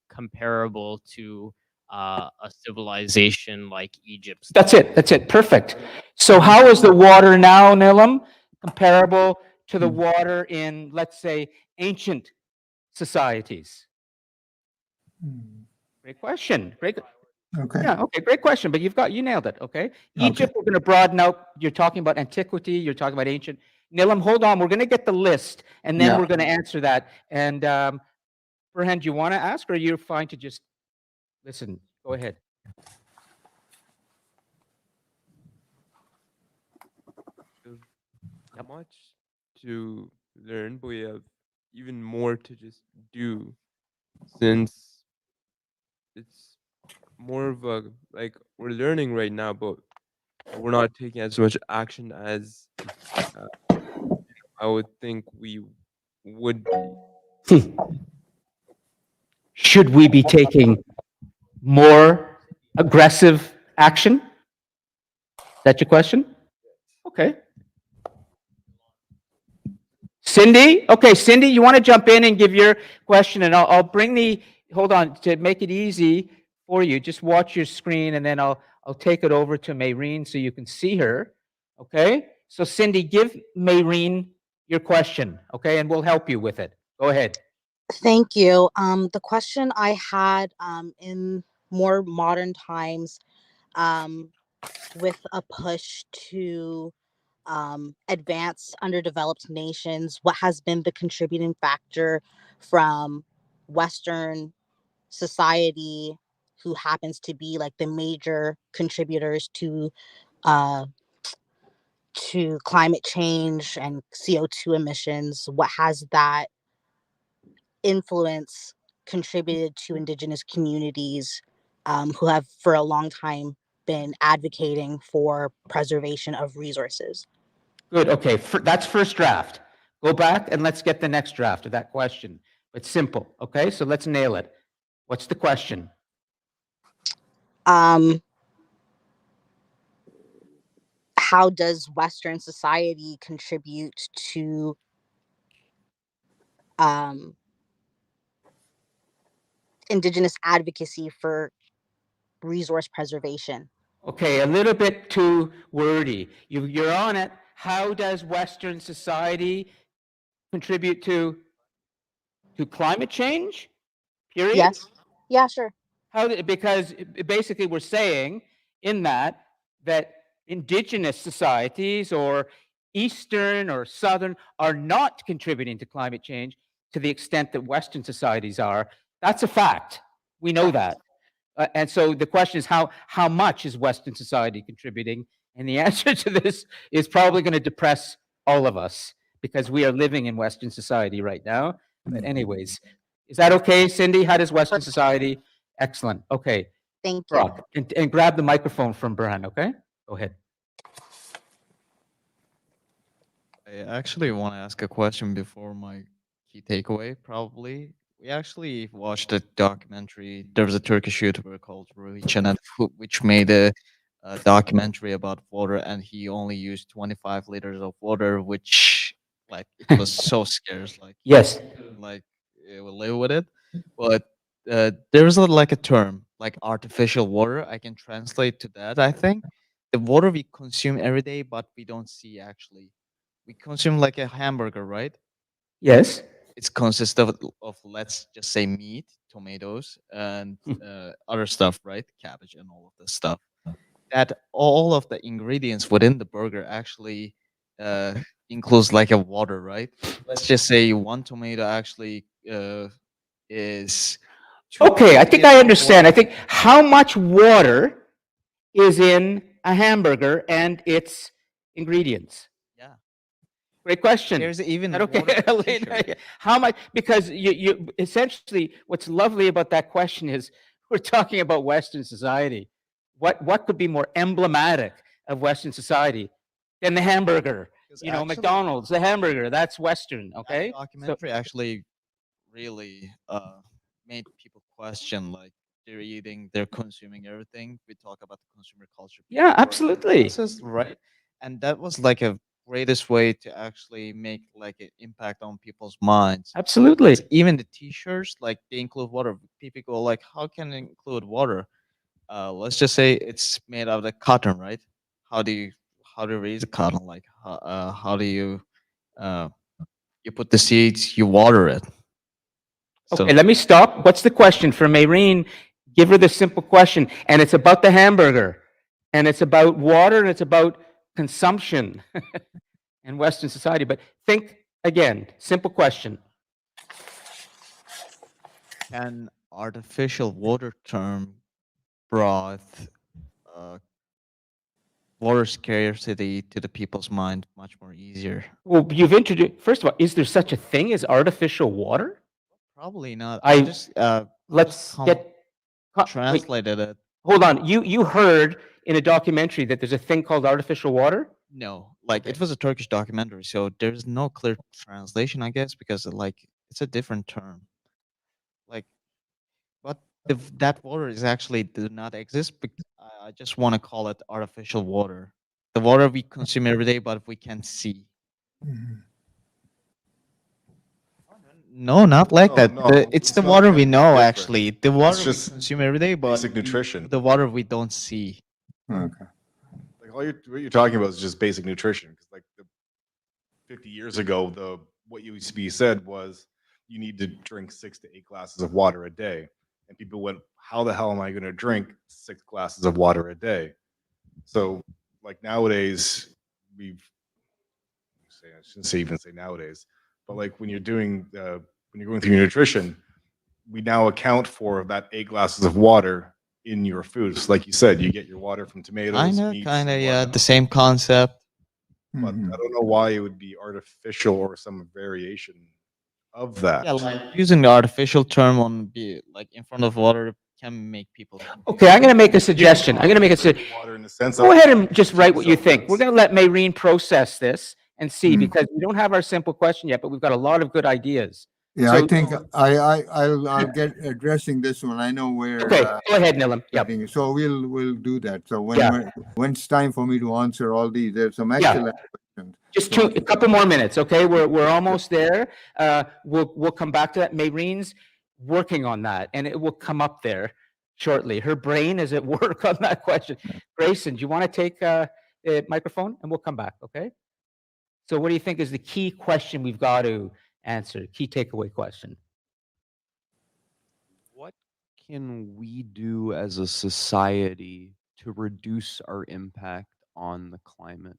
comparable to a civilization like Egypt? That's it. Perfect. So how is the water now, Nilam, comparable to the water in, let's say, ancient societies? Great question. Great. Okay. Yeah, okay, great question, but you nailed it, okay? Egypt, we're going to broaden out. You're talking about antiquity, you're talking about ancient. Nilam, hold on, we're going to get the list, and then we're going to answer that. And Burhan, do you want to ask, or you're fine to just listen? Go ahead. Not much to learn, but we have even more to just do, since it's more of a, like, we're learning right now, but we're not taking as much action as I would think we would be. Should we be taking more aggressive action? Is that your question? Okay. Cindy? Okay, Cindy, you want to jump in and give your question, and I'll bring hold on, to make it easy for you. Just watch your screen, and then I'll take it over to Mayreen so you can see her. Okay? So Cindy, give Mayreen your question, okay? And we'll help you with it. Go ahead. Thank you. The question I had in more modern times, with a push to advance underdeveloped nations, what has been the contributing factor from Western society, who happens to be like the major contributors uh, to climate change and CO2 emissions? What has that influence contributed to Indigenous communities, who have for a long time been advocating for preservation of resources? Good. Okay. That's first draft. Go back and let's get the next draft of that question. It's simple. Okay. So let's nail it. What's the question? Um, how does Western society contribute to um, Indigenous advocacy for resource preservation? Okay, a little bit too wordy. You're on it. How does Western society contribute to climate change? Period. Yes. Yeah, sure. Because basically we're saying in that indigenous societies or Eastern or Southern are not contributing to climate change to the extent that Western societies are. That's a fact. We know that. And so the question is how much is Western society contributing? And the answer to this is probably going to depress all of us because we are living in Western society right now. But anyways, is that okay, Cindy? How does Western society? Excellent. Okay, Thank you. Brock, and grab the microphone from Brian. Okay, go ahead. I actually want to ask a question before my key takeaway, probably. We actually watched a documentary. There was a Turkish YouTuber called Ruhi Çenet which made a documentary about water, and he only used 25 liters of water, which, like, it was so scarce. Like, Yes. couldn't, like, live with it. But there's like a term, like artificial water. I can translate to that, I think. The water we consume every day, but we don't see actually. We consume like a hamburger, right? Yes. It's consists of let's just say meat, tomatoes, and other stuff, right? Cabbage and all of this stuff. That all of the ingredients within the burger actually uh, includes like a water, right? Let's just say one tomato actually is Okay, I think 2 cups I of understand. I water. think how much water is in a hamburger and its ingredients? Yeah, Great question. there's Is even that water okay, per Elena? t-shirt. How much? Because you essentially, what's lovely about that question is we're talking about Western society. What could be more emblematic of Western society than the hamburger? Because You know, actually, McDonald's, the hamburger, that's Western, that okay? So, documentary actually really made people question, like, they're eating, they're consuming everything. We talk about the consumer culture, yeah, people who are in the absolutely. masses, right? And that was like a greatest way to actually make like an impact on people's minds. Absolutely. Because even the t-shirts, like, they include water. People go like, how can it include water? Let's just say it's made out of cotton, right? How do you how do you raise a cotton? Like, how do you uh, you put the seeds, you water it. Okay, So let me stop. What's the question for Mayreen? Give her the simple question, and it's about the hamburger, and it's about water, and it's about consumption in Western society. But think again, simple question. can artificial water term brought uh, water scarcity to the people's mind much more easier? Well, you've introduced. First of all, is there such a thing as artificial water? Probably not. I I just let's get. Wait, translated it. hold on. You heard in a documentary that there's a thing called artificial water? No, like, it Okay. was a Turkish documentary, so there's no clear translation, I guess, because like it's a different term. Like, but that water is actually do not exist. I just want to call it artificial water. The water we consume every day, but we can't see. Mhm. Oh, No, not like No, that. no, It's it's the not water we anything know, different. actually. The water we just consume every day, but basic nutrition. the water we don't see. Okay. Like what you're talking about is just basic nutrition. Because like 50 years ago, what used to be said was you need to drink 6 to 8 glasses of water a day, and people went, "How the hell am I going to drink 6 glasses of water a day?" So like nowadays, we've I shouldn't say even say nowadays, but like when you're going through your nutrition, we now account for that 8 glasses of water in your foods. Like you said, you get your water from tomatoes, meats, Kinda, and yeah, whatnot. the same concept. But Mhm. I don't know why it would be artificial or some variation of that. Yeah, like using the artificial term on be like in front of water can make people confused. Okay, I'm going to make a suggestion. I'm going to make a suggestion. Water in the sense Go of ahead and just write what you think. We're self-defense. going to let Maureen process this and see, Mm. because we don't have our simple question yet, but we've got a lot of good ideas. Yeah, I So- think I'll get addressing this one. I know where. Okay, go ahead, Nilam. Yep. So we'll do that. So Yeah. when it's time for me to answer all these, there's some Yeah. excellent questions. Just So- a couple more minutes, okay? We're almost there. We'll come back to that. Maureen's working on that, and it will come up there shortly. Her brain is at work on that question. Grayson, do you want to take the microphone, and we'll come back, okay? So, what do you think is the key question we've got to answer? Key takeaway question. What can we do as a society to reduce our impact on the climate?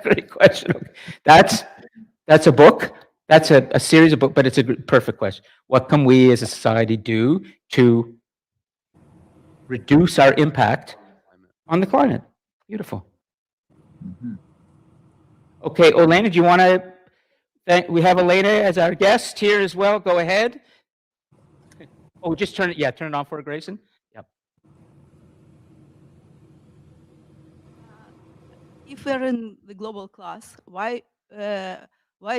Great question. Okay. That's a book. That's a series of books, but it's a perfect question. What can we as a society do to reduce our impact on the climate? Beautiful. Mhm. Okay, Elena, do you want to? We have Elena as our guest here as well. Go ahead. Oh, just turn it. Yeah, turn it on for her, Grayson. Yep. If we're in the global class, why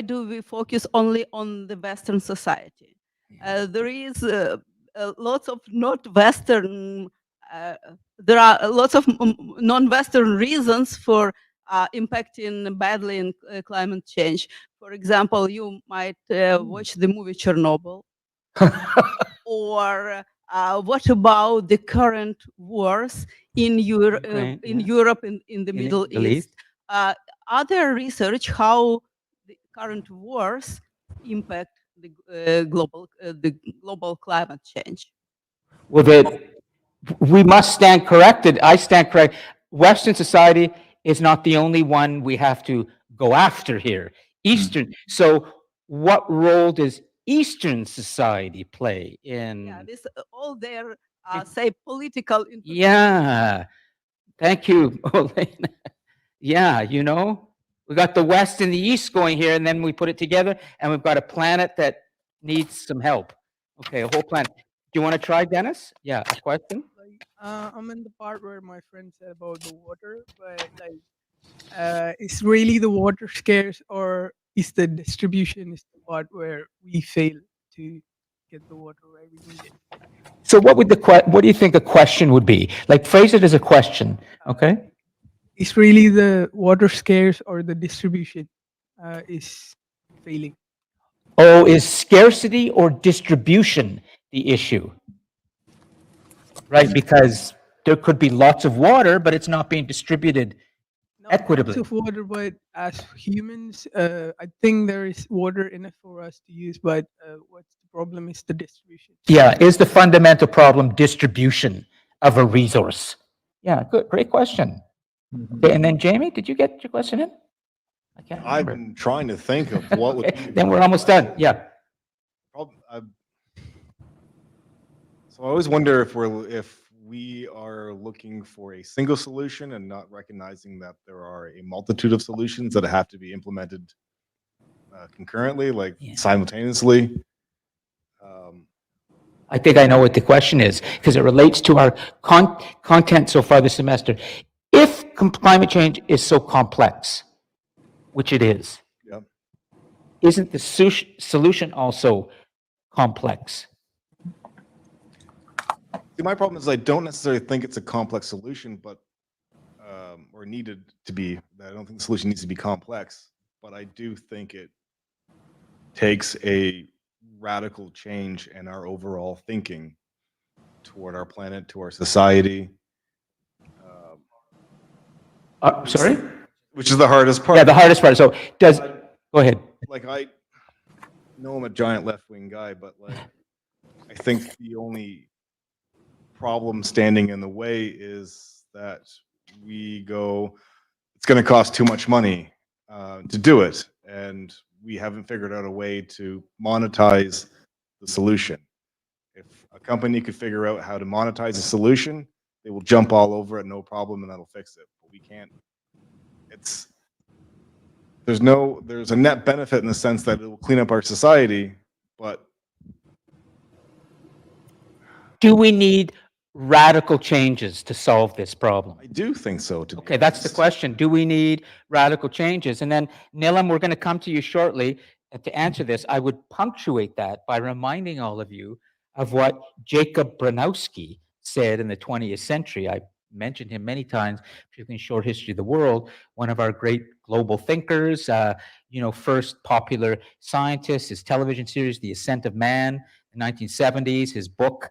do we focus only on the Western society? There is lots of not Western. There are lots of non-Western reasons for impacting badly in climate change. For example, you might watch the movie Chernobyl, or what about the current wars in Ukraine, yeah. Europe, in the In Middle Middle East? Are there research how the current wars impact the global climate change? Well, we must stand corrected. I stand correct. Western society is not the only one we have to go after here. Eastern. So, what role does Eastern society play in? Yeah, this all their say political. Yeah. Thank you, Elena. Yeah, we got the West and the East going here, and then we put it together, and we've got a planet that needs some help. Okay, a whole planet. Do you want to try, Dennis? Yeah, a question? I'm in the part where my friend said about the water, but is really the water scarce, or is the distribution is the part where we fail to get the water where we need it? So what do you think a question would be? Like, phrase it as a question, okay? Is really the water scarce, or the distribution is failing? Oh, is scarcity or distribution the issue? Right, because there could be lots of water, but it's not being distributed Not lots equitably. of water, but as humans, I think there is water enough for us to use, but what's the problem is the distribution. Yeah, is the fundamental problem distribution of a resource? Yeah, good, great question. Okay, and then Jamie, did you get your question in? I can't I've remember. been trying to think of what would Okay, be. then we're almost done. Yeah. So I always wonder if we are looking for a single solution and not recognizing that there are a multitude of solutions that have to be implemented concurrently, like simultaneously. I think I know what the question is, because it relates to our content so far this semester. If climate change is so complex, which it is, Yep. isn't the solution also complex? See, my problem is I don't necessarily think it's a complex solution, but or needed to be. I don't think the solution needs to be complex, but I do think it takes a radical change in our overall thinking toward our planet, to our society. Sorry? Which is the hardest part. Yeah, the hardest part. So go ahead. Like, I know I'm a giant left-wing guy, but like, I think the only problem standing in the way is that we go, it's going to cost too much money to do it, and we haven't figured out a way to monetize the solution. If a company could figure out how to monetize a solution, they will jump all over it, no problem, and that'll fix it. But we can't. There's a net benefit in the sense that it will clean up our society, but Do we need radical changes to solve this problem? I do think so. Okay, that's the question. Do we need radical changes? And then, Nilam, we're going to come to you shortly. And to answer this, I would punctuate that by reminding all of you of what Jacob Bronowski said in the 20th century. I mentioned him many times, particularly in Short History of the World, one of our great global thinkers, first popular scientist, his television series, The Ascent of Man, in the 1970s, his book,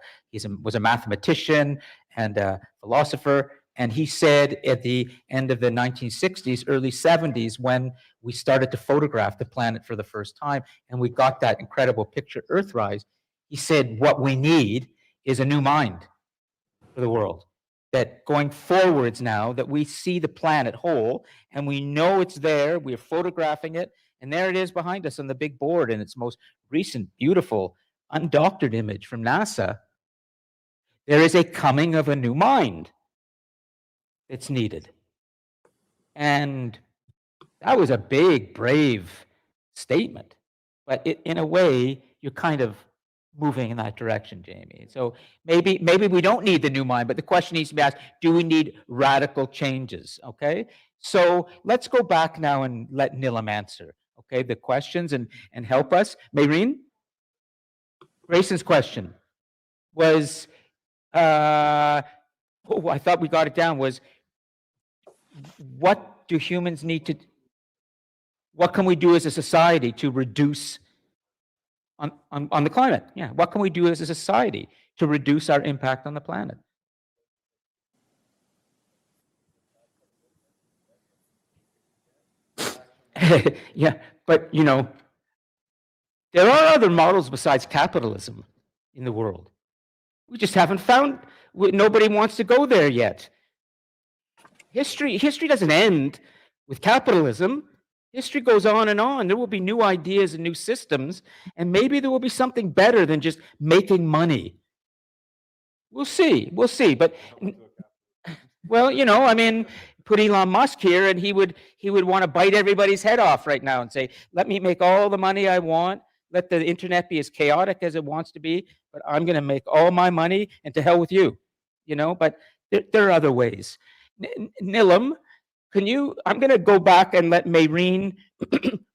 was a mathematician and a philosopher. And he said at the end of the 1960s, early 70s, when we started to photograph the planet for the first time, and we got that incredible picture, Earthrise, he said, what we need is a new mind for the world. That going forwards now, that we see the planet whole, and we know it's there, we're photographing it, and there it is behind us on the big board in its most recent, beautiful, undoctored image from NASA. There is a coming of a new mind that's needed. And that was a big, brave statement. But in a way, you're kind of moving in that direction, Jamie. So maybe we don't need the new mind, but the question needs to be asked, do we need radical changes? Okay? So let's go back now and let Nilam answer, okay, the questions and help us. Maureen? Grayson's question was, I thought we got it down, was what do humans need to, what can we do as a society to reduce on the climate? Yeah, what can we do as a society to reduce our impact on the planet? Yeah, but there are other models besides capitalism in the world. We just haven't found, nobody wants to go there yet. History doesn't end with capitalism. History goes on and on. There will be new ideas and new systems, and maybe there will be something better than just making money. We'll see. But, well, I mean, put Elon Musk here, and he would want to bite everybody's head off right now and say, let me make all the money I want. Let the internet be as chaotic as it wants to be, but I'm going to make all my money, and to hell with you. But there are other ways. Nilam, I'm going to go back and let Maureen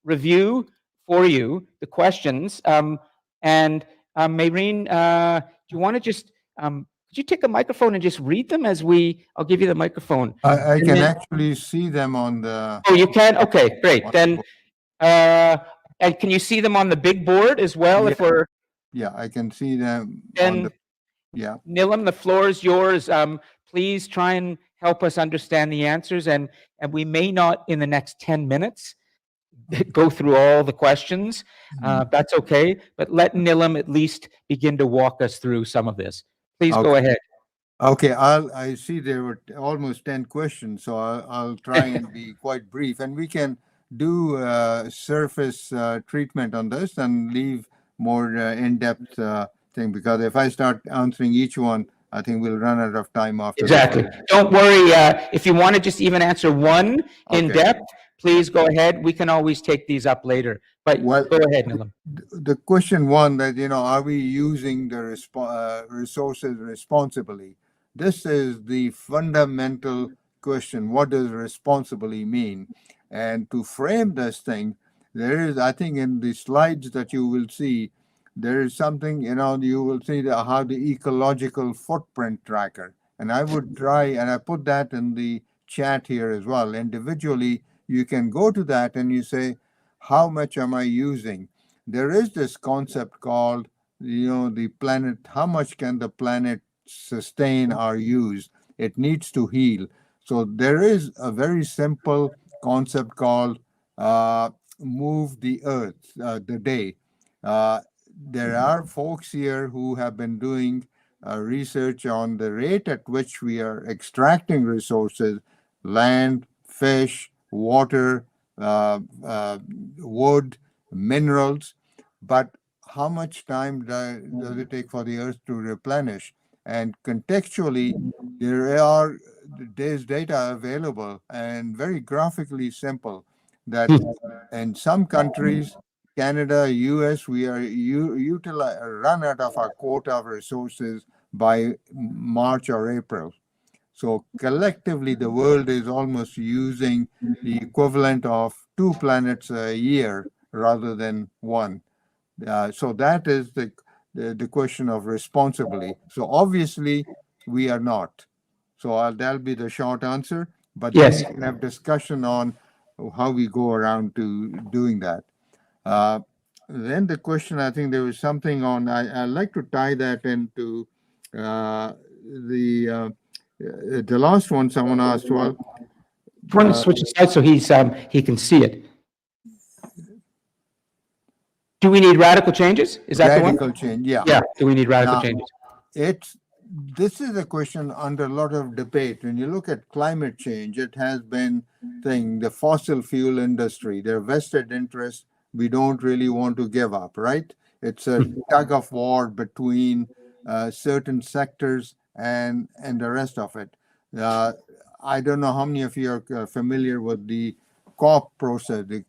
review for you the questions. And Maureen, do you want to just, could you take a microphone and just read them I'll give you the microphone. I can actually see them on the. Oh, you can? Okay, great. Then, and can you see them on the big board as well? Yeah. Yeah, I can see them on the. Yeah. Nilam, the floor is yours. Please try and help us understand the answers, and we may not in the next 10 minutes go through all the questions. That's okay, but let Nilam at least begin to walk us through some of this. Please go ahead. Okay, I see there were almost 10 questions, so I'll try and be quite brief, and we can do surface treatment on this and leave more in-depth thing, because if I start answering each one, I think we'll run out of time after. Exactly. Don't worry. If you want to just even answer one in depth, please go ahead. We can always take these up later. But go ahead, Nilam. The question one, that are we using the resources responsibly? This is the fundamental question. What does responsibly mean? And to frame this thing, there is, I think, in the slides that you will see, there is something, you will see how the ecological footprint tracker. And I would try, and I put that in the chat here as well. Individually, you can go to that and you say, how much am I using? there is this concept called, the planet, how much can the planet sustain or use? It needs to heal. So there is a very simple concept called move the earth, the day. Uh, there are folks here who have been doing research on the rate at which we are extracting resources, land, fish, water, wood, minerals, but how much time does it take for the earth to replenish? And contextually, there is data available and very graphically simple that in some countries, Canada, US, we are run out of our quota of resources by March or April. So collectively, the world is almost using the equivalent of 2 planets a year rather than one. So that is the question of responsibly. So obviously, we are not. So that'll be the short answer. But then Yes. you can have discussion on how we go around to doing that. Uh, then the question, I think there was something on. I like to tie that into the last one someone asked. Well, Want to switch aside so he can see it. Do we need radical changes? Is that the one? radical change, yeah. Yeah. Do we need radical Now, changes? this is a question under a lot of debate. When you look at climate change, it has been the fossil fuel industry, their vested interest, we don't really want to give up, right? It's a tug of war between certain sectors and the rest of it. I don't know how many of you are familiar with the COP process, the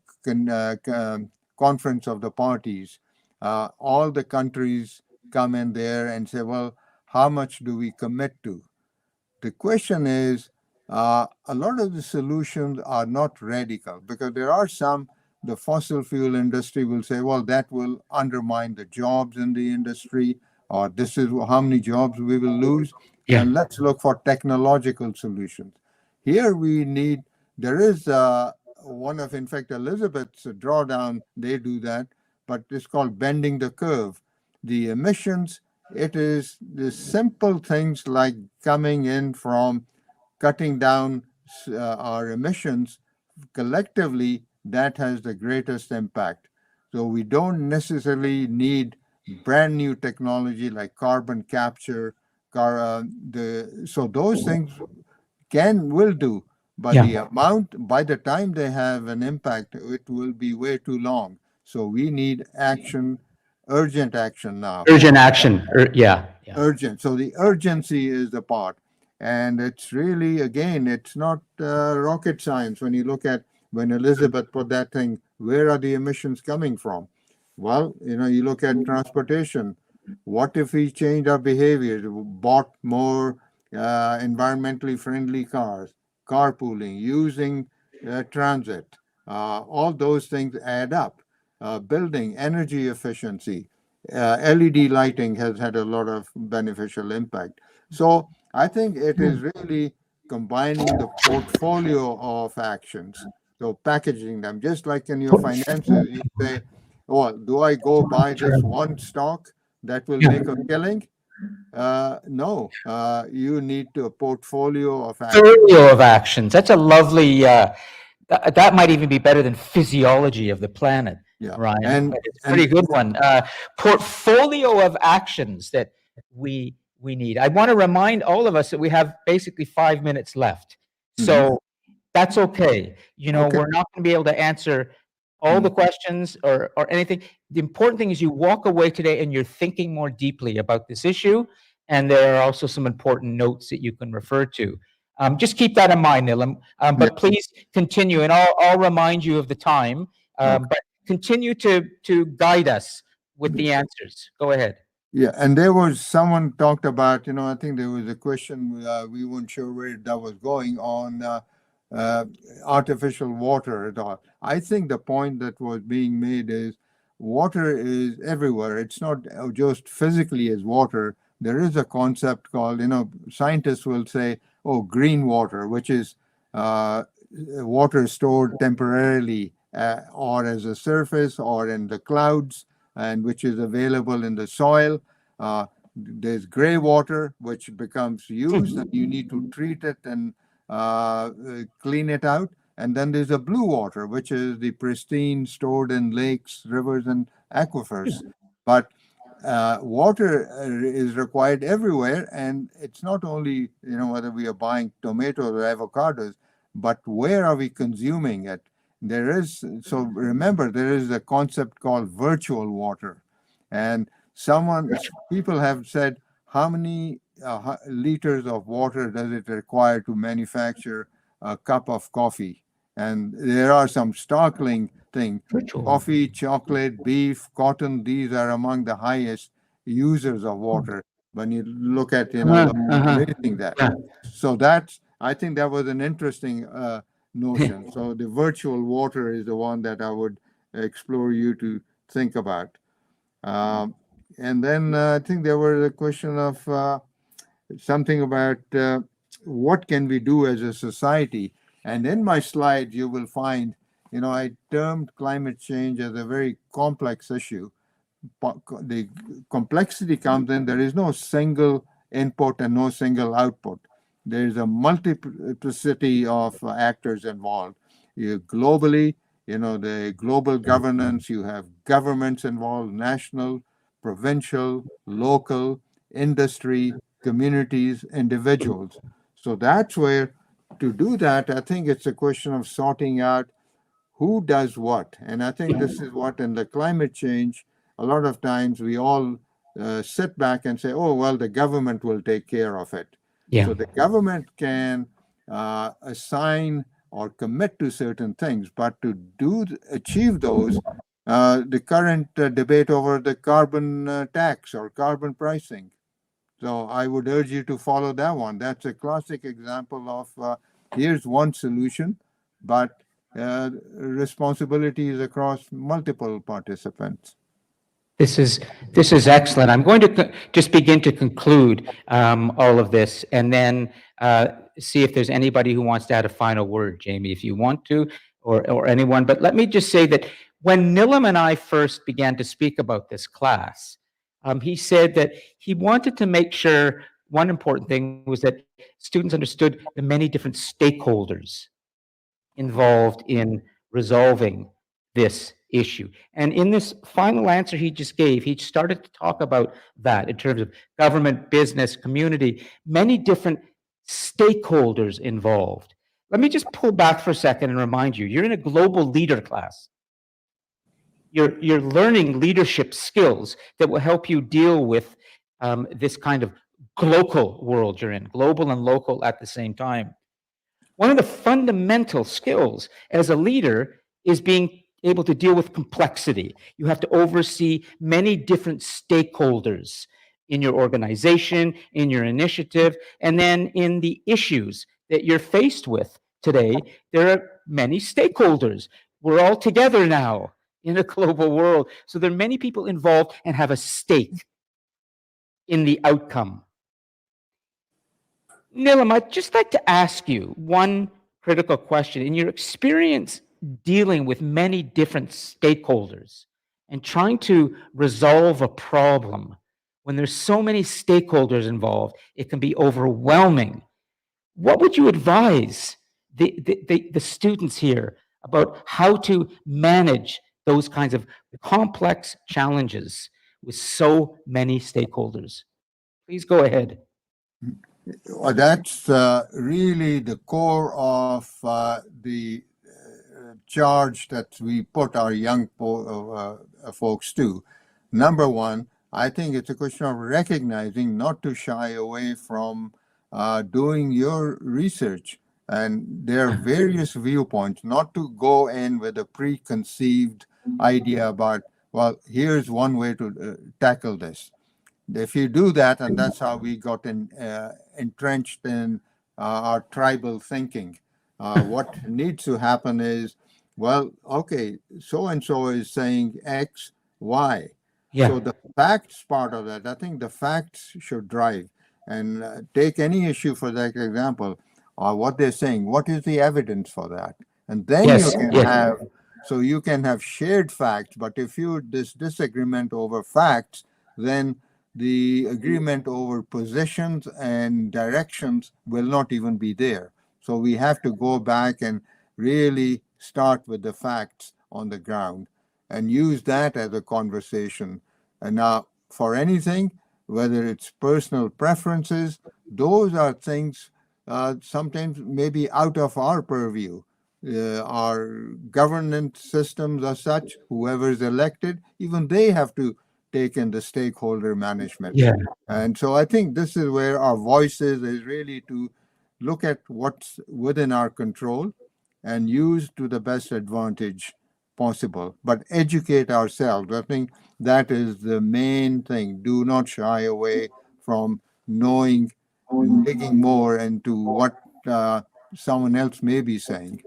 Conference of the Parties. All the countries come in there and say, well, how much do we commit to? The question is, a lot of the solutions are not radical because there are some, the fossil fuel industry will say, well, that will undermine the jobs in the industry, or this is how many jobs we will lose. Yeah. And let's look for technological solutions. Here there is one of, in fact, Elizabeth's drawdown, they do that, but it's called bending the curve. The emissions, it is the simple things like coming in from cutting down our emissions collectively, that has the greatest impact. So we don't necessarily need brand new technology like carbon capture. So those things will do, but the amount, by the time they have an impact, it will be way too long. So we need action, urgent action now. Urgent action. Yeah. Urgent. So the urgency is the part. And it's really, again, it's not rocket science when you look at when Elizabeth put that thing, where are the emissions coming from? Well, you look at transportation. What if we change our behavior, bought more environmentally friendly cars, carpooling, using transit? All those things add up. Building energy efficiency. LED lighting has had a lot of beneficial impact. So I think it is really combining the portfolio of actions. So packaging them, just like in your finances, you say, "Oh, do I go buy this one stock that will make a killing?" No, you need a portfolio of actions. Portfolio of actions. That's a lovely. That might even be better than physiology of the planet, Yeah. Ryan. It's a pretty good one. Portfolio of actions that we need. I want to remind all of us that we have basically 5 minutes left. So that's okay. We're not going to be able to answer all the questions or anything. The important thing is you walk away today and you're thinking more deeply about this issue. And there are also some important notes that you can refer to. Just keep that in mind, Nilam. But please continue, and I'll remind you of the time. But continue to guide us with the answers. Go ahead. Yeah, and there was someone talked about, I think there was a question, we weren't sure where that was going on artificial water at all. I think the point that was being made is water is everywhere. It's not just physically as water. There is a concept called, scientists will say, oh, green water, which is water stored temporarily or as a surface or in the clouds, and which is available in the soil. There's gray water, which becomes used, and you need to treat it and clean it out. And then there's a blue water, which is the pristine stored in lakes, rivers, and aquifers. But water is required everywhere, and it's not only whether we are buying tomatoes or avocados, but where are we consuming it? So remember, there is a concept called virtual water, and people have said, how many liters of water does it require to manufacture a cup of coffee? And there are some startling things. Coffee, chocolate, beef, cotton, these are among the highest users of water when you look at rating that. So I think that was an interesting notion. So the virtual water is the one that I would explore you to think about. And then I think there was a question of something about what can we do as a society. And in my slide, you will find, I termed climate change as a very complex issue. The complexity comes in, there is no single input and no single output. There is a multiplicity of actors involved. Globally, the global governance, you have governments involved, national, provincial, local, industry, communities, individuals. So that's where, to do that, I think it's a question of sorting out who does what. And I think this is what in the climate change, a lot of times we all sit back and say, oh, well, the government will take care of it. So the government can assign or commit to certain things, but to achieve those, the current debate over the carbon tax or carbon pricing. So I would urge you to follow that one. That's a classic example of here's one solution, but responsibilities across multiple participants. This is excellent. I'm going to just begin to conclude all of this, and then see if there's anybody who wants to add a final word, Jamie, if you want to, or anyone. But let me just say that when Nilam and I first began to speak about this class, he said that he wanted to make sure one important thing was that students understood the many different stakeholders involved in resolving this issue. And in this final answer he just gave, he started to talk about that in terms of government, business, community, many different stakeholders involved. Let me just pull back for a second and remind you, you're in a global leader class. You're learning leadership skills that will help you deal with this kind of global world you're in, global and local at the same time. One of the fundamental skills as a leader is being able to deal with complexity. You have to oversee many different stakeholders in your organization, in your initiative, and then in the issues that you're faced with today. There are many stakeholders. We're all together now in a global world. So there are many people involved and have a stake in the outcome. Nilam, I'd just like to ask you one critical question. In your experience dealing with many different stakeholders and trying to resolve a problem, when there's so many stakeholders involved, it can be overwhelming. What would you advise the students here about how to manage those kinds of complex challenges with so many stakeholders? Please go ahead. Well, that's really the core of the charge that we put our young folks to. Number one, I think it's a question of recognizing not to shy away from doing your research. And there are various viewpoints, not to go in with a preconceived idea about, well, here's one way to tackle this. If you do that, and that's how we got entrenched in our tribal thinking, what needs to happen is, well, okay, so and so is saying X, Y. Yeah. So the facts part of that, I think the facts should drive. And take any issue for that example, what they're saying. What is the evidence for that? And then Yes, you can yes. have So you can have shared facts, but if you disagreement over facts, then the agreement over positions and directions will not even be there. So we have to go back and really start with the facts on the ground and use that as a conversation. And now, for anything, whether it's personal preferences, those are things sometimes maybe out of our purview. Our governance systems are such, whoever is elected, even they have to take in the stakeholder management. Yeah. And so I think this is where our voices is really to look at what's within our control and use to the best advantage possible, but educate ourselves. I think that is the main thing. Do not shy away from knowing, digging more into what someone else may be saying.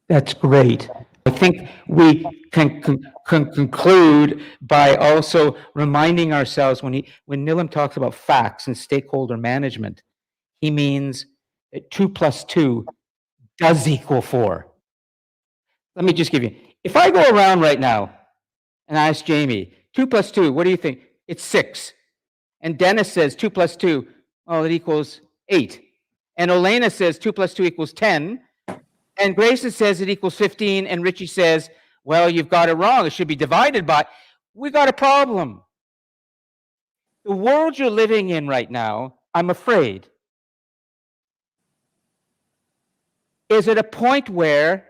That's great. I think we can conclude by also reminding ourselves when Nilam talks about facts and stakeholder management, he means that 2 plus 2 does equal 4. Let me just give you, if I go around right now and I ask Jamie, 2 plus 2, what do you think? It's 6. And Dennis says 2 plus 2, oh, it equals 8. And Elena says 2 plus 2 equals 10. And Grayson says it equals 15, and Richie says, well, you've got it wrong. It should be divided by. We got a problem. The world you're living in right now, I'm afraid, is at a point where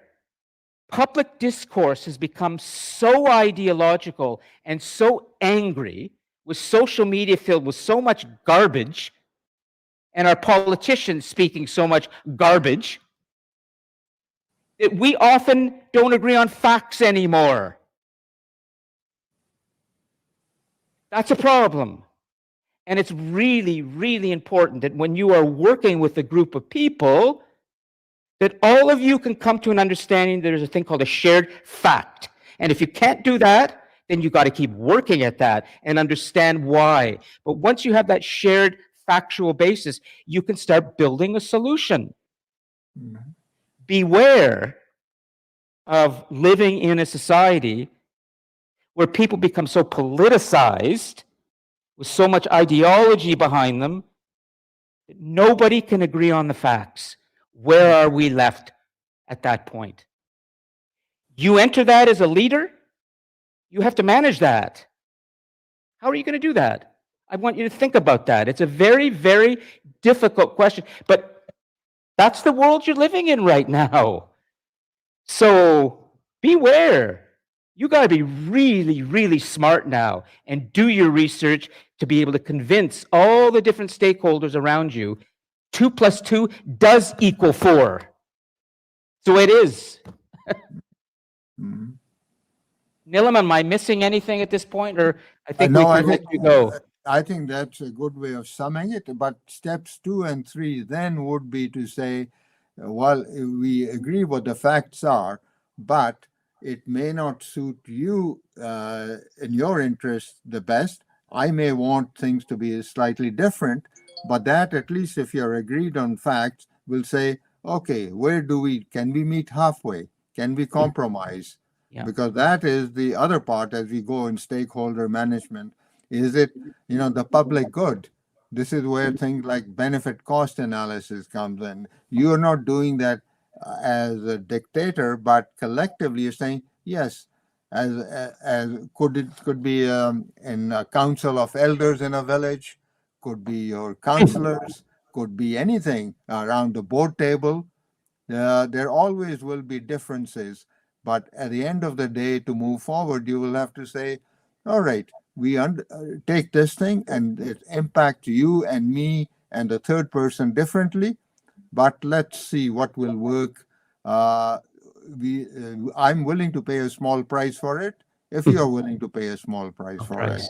public discourse has become so ideological and so angry, with social media filled with so much garbage, and our politicians speaking so much garbage, that we often don't agree on facts anymore. That's a problem. And it's really, really important that when you are working with a group of people, that all of you can come to an understanding that there's a thing called a shared fact. And if you can't do that, then you got to keep working at that and understand why. But once you have that shared factual basis, you can start building a solution. Mm-hmm. Beware of living in a society where people become so politicized with so much ideology behind them that nobody can agree on the facts. Where are we left at that point? You enter that as a leader, you have to manage that. How are you going to do that? I want you to think about that. It's a very, very difficult question, but that's the world you're living in right now. So beware. You got to be really, really smart now and do your research to be able to convince all the different stakeholders around you 2 plus 2 does equal 4. So it is. Mm-hmm. Nilam, am I missing anything at this point, or I think we No, can let you go? I think that's a good way of summing it. But steps 2 and 3 then would be to say, well, we agree what the facts are, but it may not suit you in your interest the best. I may want things to be slightly different, but that, at least if you're agreed on facts, will say, okay, can we meet halfway? Can we compromise? Yeah. Because that is the other part as we go in stakeholder management. Is it, the public good? This is where things like benefit cost analysis comes in. You're not doing that as a dictator, but collectively you're saying, yes, as could be in a council of elders in a village, could be your counselors, could be anything around the board table. There always will be differences, but at the end of the day, to move forward, you will have to say, all right, we take this thing and it impacts you and me and the third person differently, but let's see what will work. I'm willing to pay a small price for it if you're willing to pay a small price for it.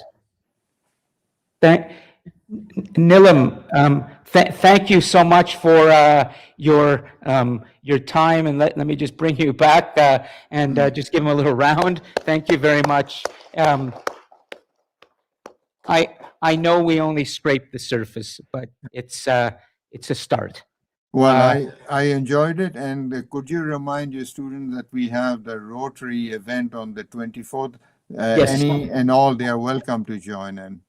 Nilam, thank you so much for your time, and let me just bring you back and just give him a little round. Thank you very much. I know we only scraped the surface, but it's a start. Well, Uh, I enjoyed it, and could you remind your students that we have the Rotary event on the 24th? Yes. Any and all, they are welcome to join in.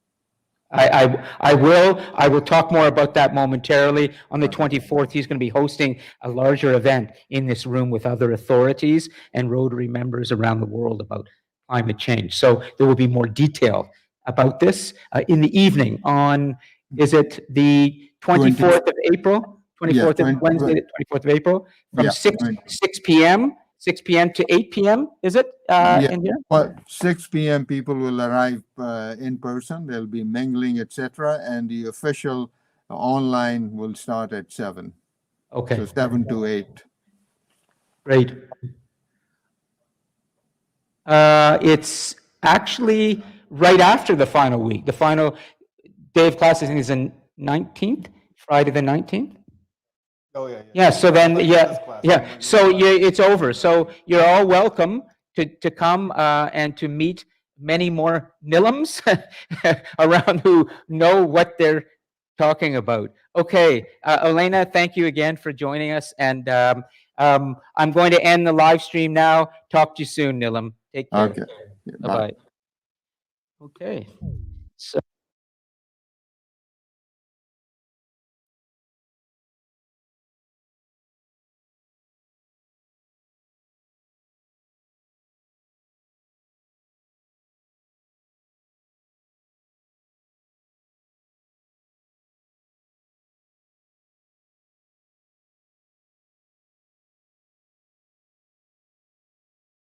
I will. I will talk more about that momentarily. On the Okay. 24th, he's going to be hosting a larger event in this room with other authorities and Rotary members around the world about climate change. So there will be more detail about this in the evening on, is it the 24th of April? 24th of Wednesday, the 24th of April, from Yeah, 6 p.m. 6 p.m. to 8 p.m. Is it Yeah. in here? Well, 6 p.m. people will arrive in person. They'll be mingling, etc., and the official online will start at 7. Okay. So 7 to 8. Great. It's actually right after the final week. The final day of classes is the 19th, Friday the 19th. Oh yeah. Yeah, so then, yeah, yeah, Like, so it's over. So you're all welcome to come and to meet many more Nilums around who know what they're talking about. Okay, Elena, thank you again for joining us. And I'm going to end the live stream now. Talk to you soon, Nilam. Take care. Okay. Bye. Bye-bye. Okay. So.